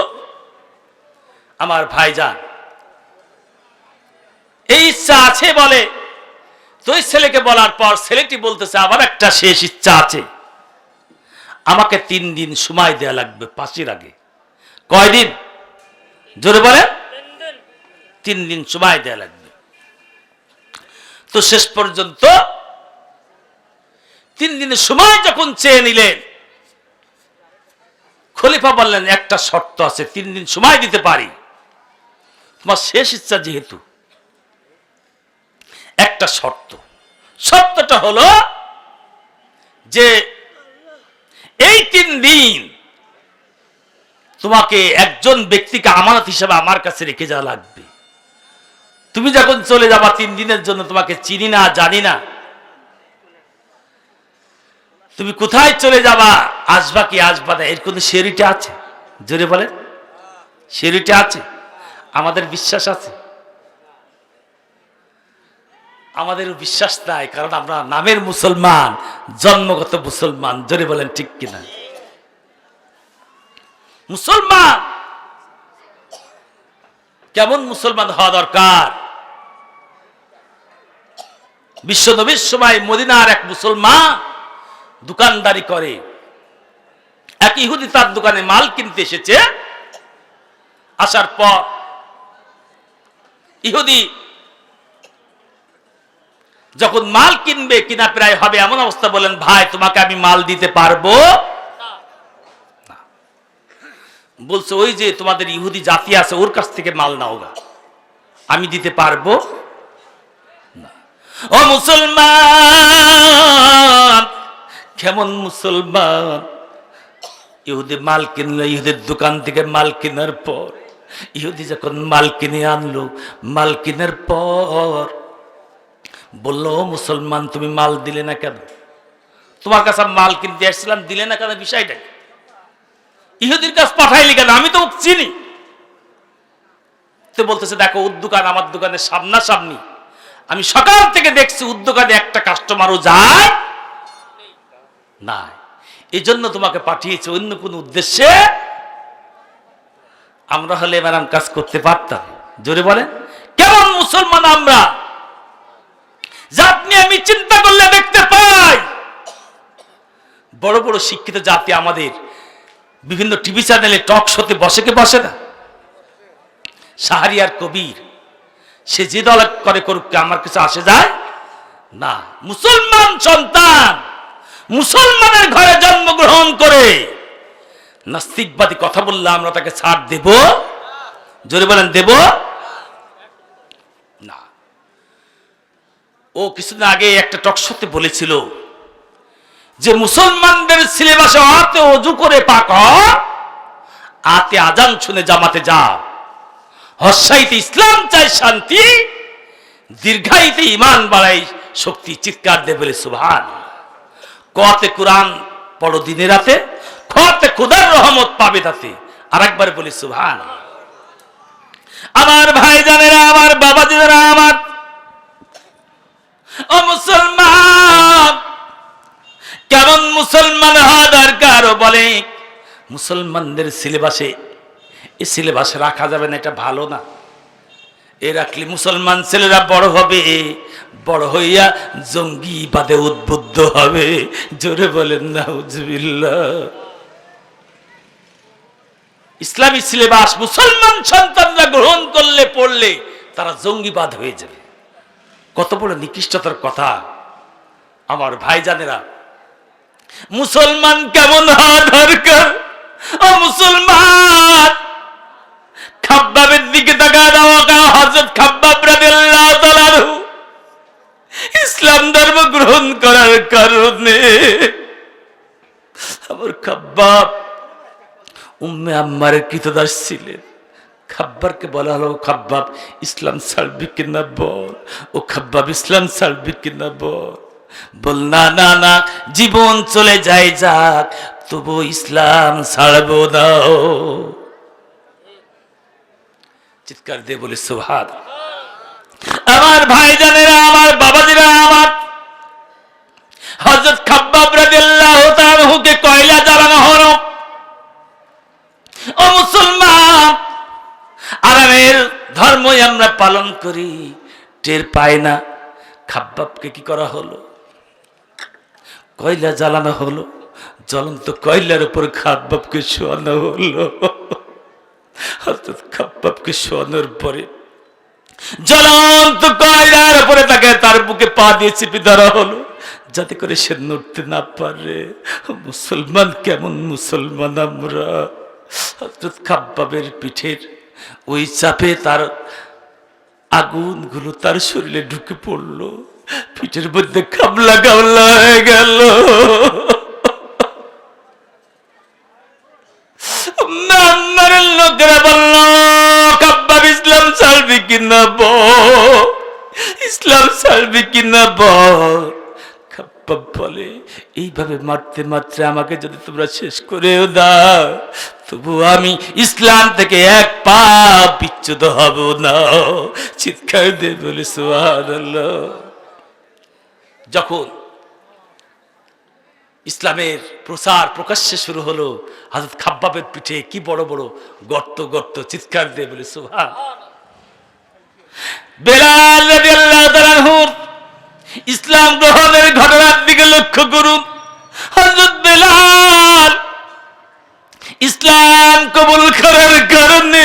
আমার ভাইজান এই ইচ্ছা আছে বলে, তো ওই ছেলেকে বলার পর ছেলেটি বলতেছে আমার একটা শেষ ইচ্ছা আছে, আমাকে 3 দিন সময় দেয়া লাগবে ফাঁসির আগে। কয়দিন? জোরে বলে। 3 দিন সময় দেয়া লাগবে। তো শেষ পর্যন্ত 3 দিনের সময় যখন চেয়ে নিলেন, খলিফা বললেন একটা শর্ত আছে, 3 দিন সময় দিতে পারি, তোমার শেষ ইচ্ছা যেহেতু, একটা শর্ত। শর্তটা হলো যে এই 3 দিন তোমাকে একজন ব্যক্তিকে আমানত হিসেবে আমার কাছে রেখে যাওয়া লাগবে। তুমি যখন চলে যাবা 3 দিনের জন্য, তোমাকে চিনি না, জানি না, তুমি কোথায় চলে যাবা, আসবা কি আসবা না, এর কোনো সিউরিটি আছে? জোরে বলেন, সিউরিটি আছে? আমাদের বিশ্বাস আছে? আমাদের বিশ্বাস নাই, কারণ আমরা নামের মুসলমান, জন্মগত মুসলমান। জোরে বলেন ঠিক কিনা? মুসলমান কেমন মুসলমান হওয়া দরকার? বিশ্ব নবীর সময় মদিনার এক মুসলমান দোকানদারি করে, এক ইহুদি তার দোকানে মাল কিনতে এসেছে। আসার পর ইহুদি যখন মাল কিনবে, কিনা প্রায় হবে এমন অবস্থা, বলেন ভাই তোমাকে আমি মাল দিতে পারবো না। বলছে ওই যে তোমাদের ইহুদি জাতি আছে, ওর কাছ থেকে মাল নাও গা, আমি দিতে পারবো না। ও মুসলমান, কেমন মুসলমান! ইহুদি মাল কিনলো, ইহুদির দোকান থেকে মাল কেনার পর, ইহুদি যখন মাল কিনে আনলো, মাল কেনার পর বললো মুসলমান তুমি মাল দিলে না কেন? তোমার কাছে মাল কিনতে আসছিলাম, দিলে না কেন? বিষয়টা ইহুদির কাছে পাঠাইলি কেন? আমি তো চিনি। তো বলতেছে দেখো ওর দোকান আমার দোকানের সামনাসামনি, আমি সকাল থেকে দেখছি ওর দোকানে একটা কাস্টমারও যায় না, এই জন্য তোমাকে পাঠিয়েছে, অন্য কোন উদ্দেশ্যে। আমরা হলে ম্যাডাম কাজ করতে পারতাম। জোরে বলেন কেমন মুসলমান আমরা! জাত নিয়ে আমি চিন্তা করলে দেখতে পাই, বড় বড় শিক্ষিত জাতি আমাদের বিভিন্ন টিভি চ্যানেলে টক শোতে বসে কে বসে না? শাহরিয়ার কবির, সে যে দল করে করুক, আমার কিছু আসে যায় না। মুসলমান সন্তান মুসলমানের ঘরে জন্মগ্রহণ করে নাস্তিকবাদী কথা বললে আমরা তাকে ছাড় দেব? জোরে বলেন দেব না। ও কিছুদিন আগে একটা টকশোতে বলেছিল যে মুসলমানদের সিলেবাসে আতে ওযু করে পাক হ, আতে আজান শুনে জামাতে যা, হসাইতে ইসলাম চাই শান্তি, দীর্ঘায়িতে ঈমান বাড়াই শক্তি, চিৎকার দে বলে সুবহান। কতে কোরআন পড়ো দিনে রাতে, খতে খোদার রহমত পাবে তাতে, আরেকবার বলি সুবহান। আমার ভাই জানেরা, আমার বাবা জানেরা, আমার ও মুসলমান, কেমন মুসলমান হওয়া দরকার বলে? মুসলমানদের সিলেবাসে, এই সিলেবাসে রাখা যাবে না, এটা ভালো না। এ রাখলে মুসলমান ছেলেরা বড় হবে, বড় হইয়া জঙ্গিবাদে উদ্বুদ্ধ হবে। জোরে বলেন নাউজুবিল্লাহ। ইসলামী সিলেবাস মুসলমান সন্তানরা গ্রহণ করলে, পড়লে তারা জঙ্গিবাদ হয়ে যাবে। কত বড় নিকৃষ্টতার কথা আমার ভাইজানেরা। মুসলমান কেমন হওয়া দরকার? ও মুসলমান, খাব্বাবের দিকে তাকায় দাও। হযরত খাব্বাব রাদিয়াল্লাহু তাআলা আনহু ইসলাম ধর্ম গ্রহণ করার কারণে আমার খাব্বাব উম্মে আম্মারের কৃতদাস ছিলেন। খাব্বারকে বলা হলো, খাব্বাব ইসলাম ছাড়বি কিনা বল। ও খাব্বাব ইসলাম ছাড়বি কিনা বল। বল না না না, জীবন চলে যায় যাক, তবু ইসলাম ছাড়বো না। চিৎকার দিয়ে বলি সুবহান। আমার ভাইজানেরা, আমার বাবাজিরা, আমার হযরত খাব্বাব রাদিয়াল্লাহু তাআলা আনহুকে কয়লা জ্বালানো হলো। ও মুসলমান, আরামের ধর্মই আমরা পালন করি, টের পাই না। খাব্বাবকে কি করা হলো? কয়লা জ্বালানো হলো। জ্বলন্ত কয়লার উপর খাব্বাবকে শোয়ানো হলো। হযরত খাব্বাবকে শোয়ানোর পরে জ্বলন্ত কয়লার উপরে তাকে তার বুকে পা দিয়ে চেপে ধরা হলো, যাতে করে সে নড়তে না পারে। মুসলমান কেমন মুসলমান আমরা। হযরত খাব্বাবের পিঠের ওই চাপে তার আগুনগুলো তার শরীরে ঢুকে পড়লো, পিঠের মধ্যে খাবলা খাবলা হয়ে গেল। নাম্বারের লোকেরা বলল, খাব্বাব ইসলাম ছাড়বি কিনা বল, ইসলাম ছাড়বি কিনা বল। খাব্বাব বলে, এইভাবে মারতে মারতে আমাকে যদি তোমরা শেষ করেও দাও, তবু আমি ইসলাম থেকে এক পা বিচ্যুত হব না। চিৎকার দিয়ে বলে সুবহানাল্লাহ। যখন ইসলামের প্রচার প্রকাশ্যে শুরু হলো, হযরত খাব্বাবের পিঠে কি বড় বড় গর্ত গর্ত। চিৎকার দিয়ে বলে সুবহান। বেলাল রাদিয়াল্লাহু তাআলা আনহু ইসলাম গ্রহণের ঘটনার দিকে লক্ষ্য করুন। হযরত বেলাল ইসলাম কবুল করার কারণে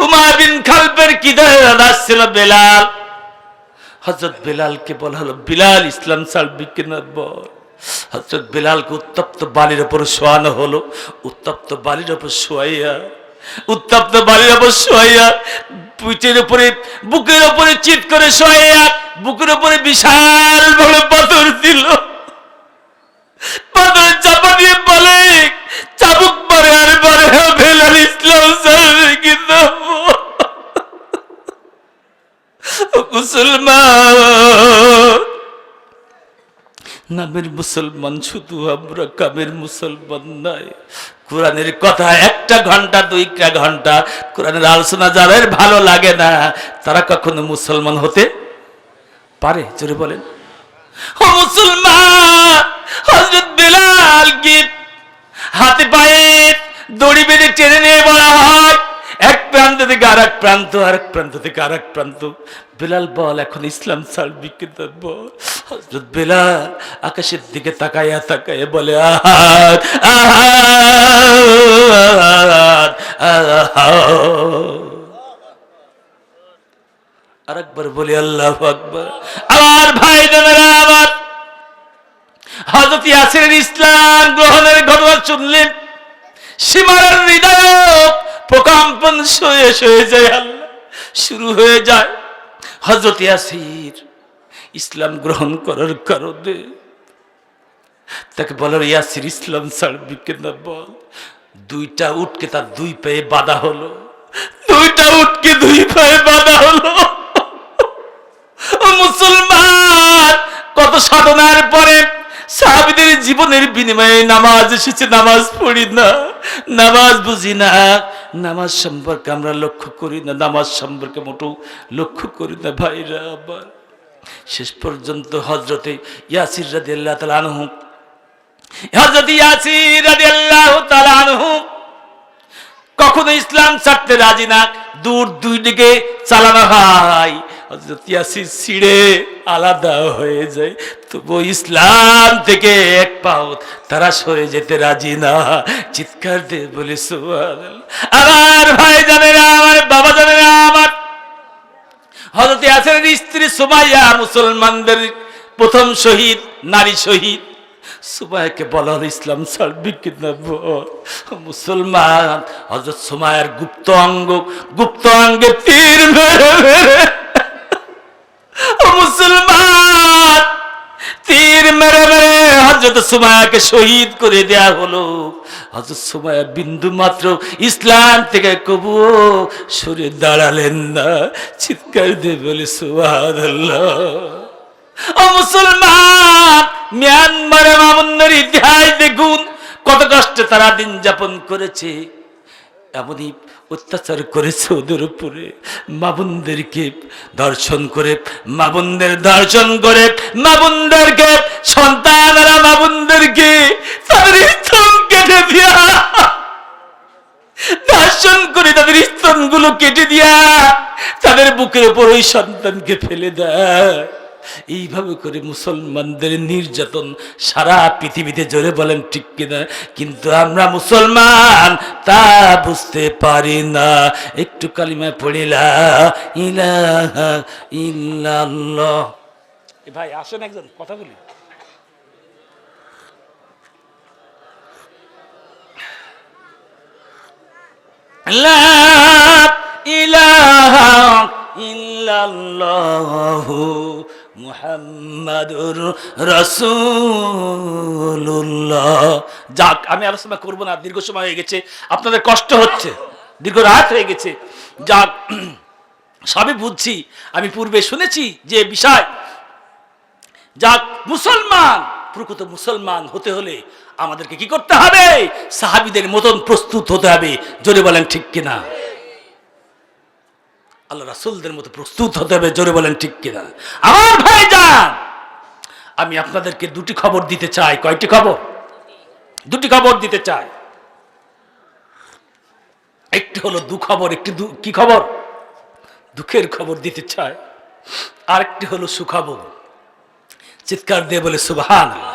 উমার বিন খালফের কি ধারণা ছিল? বেলাল, হযরত বেলালকে বলা হলো, বিলাল ইসলাম ছাড়বি কিনা বল। হযরত বেলালকে উত্তপ্ত বালির উপর শোয়ানো হলো। উত্তপ্ত বালির উপর শোয়াইয়া, উত্তপ্ত বালির উপর শোয়াইয়া, পিঠের উপরে বুকের উপরে চিৎ করে শোয়াইয়া, বুকের উপরে বিশাল বড় পাথর দিল। পাথর চাপা দিয়ে বলে, চাবুক মারে আর বলে, বেলাল ইসলাম ছাড়বি কিনা বল। মুসলমান, নামের মুসলমান শুধু আমরা, কামের মুসলমান নাই। কোরআনের কথা একটা ঘন্টা, দুইটা ঘন্টা কোরআনের আলোচনা যাদের ভালো লাগে না, তারা কখনো মুসলমান হতে পারে? জোরে বলেন। ও মুসলমান, হযরত বেলাল কি হাতে পায়ে দড়ি বেঁধে টেনে নিয়ে বলা হয়, এক প্রান্ত থেকে আর এক প্রান্ত, আরেক প্রান্ত থেকে আর এক প্রান্ত। বেলাল বল, এখন ইসলাম ছাড়বি কিনা বল। হযরত বেলাল আকাশের দিকে তাকাইয়া তাকাইয়া বলে, আহাদ আহাদ আহাদ। আরেকবার বলি আল্লাহু আকবার। আমার ভাই বোনেরা, আমার হযরত ইয়াসিরের ইসলাম গ্রহণের ঘটনা শুনলেন, সীমার হৃদয় প্রকম্পন সয়ে সয়ে যায়, আল্লাহ শুরু হয়ে যায়। হযরত ইয়াসির ইসলাম গ্রহণ করার কারণে তাকে বলার, ইয়াসির ইসলাম ছাড়বি কিনা বল। দুইটা উটকে তার দুই পায়ে বাঁধা হলো, দুইটা উটকে দুই পায়ে বাঁধা হলো। ও মুসলমান, কত সাধনার পরে সাহাবীদের জীবনের বিনিময়ে নামাজ এসেছে। নামাজ পড়ি না, নামাজ বুঝি না, নামাজ সম্পর্কে আমরা লক্ষ্য করি না, নামাজ সম্পর্কে মোটেও লক্ষ্য করি না। ভাইরা আবার শেষ পর্যন্ত হযরতে ইয়াসির রাদিয়াল্লাহু তাআলা আনহু হযরত ইয়াসির রাদিয়াল্লাহু তাআলা আনহু কখনো ইসলাম ছাড়তে রাজি না, দূর দুই দিকে চালানো হয়, হযরত ইয়াসির ছিঁড়ে আলাদা হয়ে যায়, তবু ইসলাম থেকে এক পাও তারা সরে যেতে রাজি না। চিৎকার দিয়ে বলে সুবহানাল্লাহ। আমার ভাই জানেরা, আমার বাবা জানেরা, আমার হযরত ইয়াসিরের স্ত্রী সুমাইয়া মুসলমানদের প্রথম শহীদ, নারী শহীদ। সুমাইয়াকে বলা হলো ইসলাম ছাড়বি কিনা বল। মুসলমান হযরত সুমাইয়ার গুপ্ত অঙ্গে তীর মেরে মেরে, মুসলমান তীর মেরে মেরে হযরত সুমাইয়াকে শহীদ করে দেয়া হলো। হযরত সুমাইয়া বিন্দু মাত্র ইসলাম থেকে কবুও সরে দাঁড়ালেন না। চিৎকার দিয়ে বলে সুবহানাল্লাহ। ও মুসলমান, মিয়ানমারে মামুনের ইতিহাস দেখুন, কত কষ্টে তারা দিন যাপন করেছে, এমনই অত্যাচার করেছে ওদের উপরে। মাবুনদেরকে ধর্ষণ করে, মাবুনদেরকে সন্তানেরা মাবুনদেরকে তাদের স্তন কেটে দিয়া, ধর্ষণ করে তাদের স্তনগুলো কেটে দিয়া তাদের বুকের উপর ওই সন্তানকে ফেলে দেয়। এইভাবে করে মুসলমানদের নির্যাতন সারা পৃথিবীতে, জোরে বলেন ঠিক কিনা? কিন্তু আমরা মুসলমান তা বুঝতে পারি না। একটু কালিমা পড়ি লা ইলাহা ইল্লাল্লাহ। ভাই আসেন একজন কথা বলি। লা ইলাহা ইল্লাল্লাহু মুহাম্মাদুর রাসূলুল্লাহ। যাক, আমি আলোচনা করব না, দীর্ঘ সময় হয়ে গেছে, আপনাদের কষ্ট হচ্ছে, দীর্ঘ রাত হয়ে গেছে। যাক, সবই বুঝছি, আমি পূর্বে শুনেছি যে বিষয়। যাক, মুসলমান, প্রকৃত মুসলমান হতে হলে আমাদেরকে কি করতে হবে? সাহাবীদের মতন প্রস্তুত হতে হবে। জোরে বলেন ঠিক কিনা? আল্লাহ রাসূলদের মতো প্রস্তুত হতে হবে। জোরে বলেন ঠিক কিনা? আমার ভাইজান, আমি আপনাদেরকে দুটি খবর দিতে চাই। কয়টি খবর? দুটি খবর দিতে চাই। একটি হলো দুখবর, একটি কি খবর? দুঃখের খবর দিতে চাই। আরেকটি হলো সুখবর। চিৎকার দিয়ে বলে সুবহানাল্লাহ।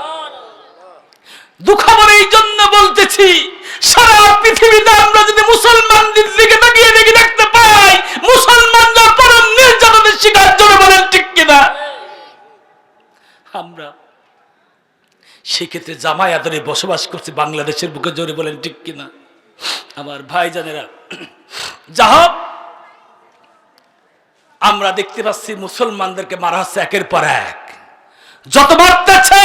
দুখবর এই জন্য বলতেছি, সারা পৃথিবীতে আমরা যদি মুসলমানদের দিকে তাকিয়ে দেখতে পাই, মুসলমানরা পরম নির্যাতনের শিকার। জোরে বলেন ঠিক কিনা? আমরা সেক্ষেত্রে জামাই আদরে বসবাস করছি বাংলাদেশের বুকে। জোরে বলেন ঠিক কিনা? আমার ভাইজানেরা, যাহা আমরা দেখতে পাচ্ছি মুসলমানদেরকে মারা হচ্ছে একের পর এক। যত মারতেছে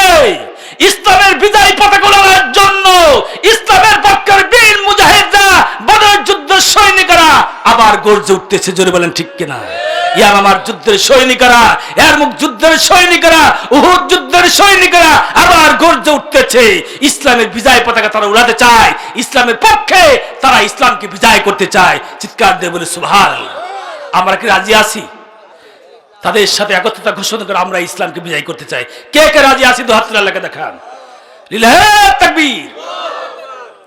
ইসলামের বিজয় পতাকা ওড়ানোর জন্য, ইসলামের পক্ষের বীর মুজাহিদরা, বদর যুদ্ধের সৈনিকরা আবার গর্জে উঠতেছে। জোরে বলেন ঠিক কিনা? ইয়ামামার যুদ্ধের সৈনিকরা, ইয়ারমুক যুদ্ধের সৈনিকরা, উহুদ যুদ্ধের সৈনিকরা আবার গর্জে উঠতেছে। ইসলামের বিজয় পতাকা তারা উড়াতে চায়, ইসলামের পক্ষে তারা ইসলামকে বিজয় করতে চায়। চিৎকার দিয়ে বলে সুবহানাল্লাহ। আমরা কি রাজি আছি তাদের সাথে একত্রতা ঘোষণা করে আমরা ইসলামকে বিজয় করতে চাই? কে কে রাজি আছি? দু হাত তুলে আল্লাহকে দেখান। লিল্লাহি তাকবীর।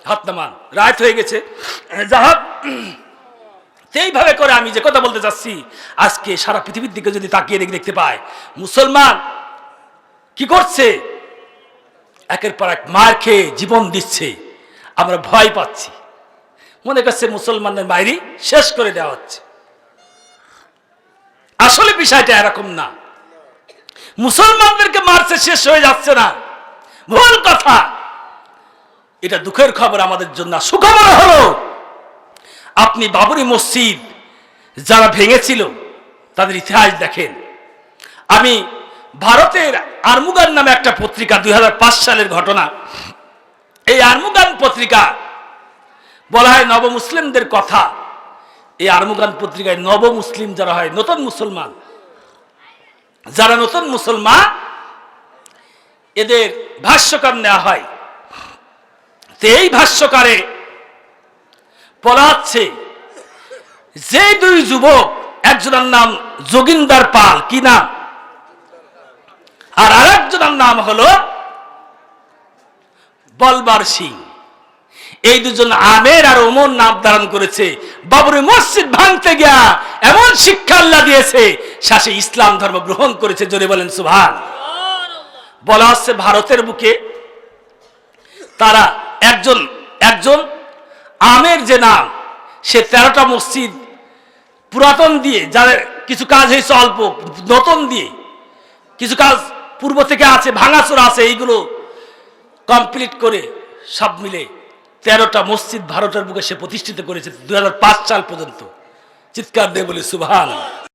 হাত নামান। রাত হয়ে গেছে। যাহোক, এইভাবে করে আমি যে কথা বলতে চাচ্ছি, আজকে সারা পৃথিবীর দিকে যদি তাকিয়ে দেখতে পাই, মুসলমান কি করছে? একের পর এক মার খেয়ে জীবন দিচ্ছে। আমরা ভয় পাচ্ছি, মনে করছে মুসলমানদের মাইরি শেষ করে দেওয়া হচ্ছে। আসলে বিষয়টা এরকম না। মুসলমানদেরকে মারছে, শেষ হয়ে যাচ্ছে না, ভুল কথা। এটা দুঃখের খবর আমাদের জন্য। সুখবর হলো, আপনি বাবরি মসজিদ যারা ভেঙেছিল তাদের ইতিহাস দেখেন। আমি ভারতের আরমুগান নামে একটা পত্রিকা, 2005 সালের ঘটনা। এই আরমুগান পত্রিকা বলা হয় নব মুসলিমদের কথা। এই আরমুগান পত্রিকায় নব মুসলিম যারা হয়, নতুন মুসলমান, যারা নতুন মুসলমান, এদের ভাষ্যকার নেওয়া হয়। তো এই ভাষ্যকারে বলা হচ্ছে যে দুই যুবক, একজনের নাম যোগিন্দার পাল, কি নাম, আর আরেকজনের নাম হলো বলবার সিং, এই দুজন আমের আর ওমর নাম ধারণ করেছে। বাবরি মসজিদ ভাঙতে গিয়া এমন শিক্ষা আল্লাহ দিয়েছে, শেষে ইসলাম ধর্ম গ্রহণ করেছে। জোরে বলেন সুবহান। বলা হচ্ছে ভারতের বুকে তারা একজন আমের যে নাম, সে 13টা মসজিদ পুরাতন দিয়ে, যাদের কিছু কাজ হয়েছে অল্প, নতুন দিয়ে কিছু কাজ পূর্ব থেকে আছে, ভাঙাচোরা আছে, এইগুলো কমপ্লিট করে সব মিলে 13টা মসজিদ ভারতের বুকে সে প্রতিষ্ঠিত করেছে 2005 সাল পর্যন্ত। চিৎকার দিয়ে বলি সুবহান।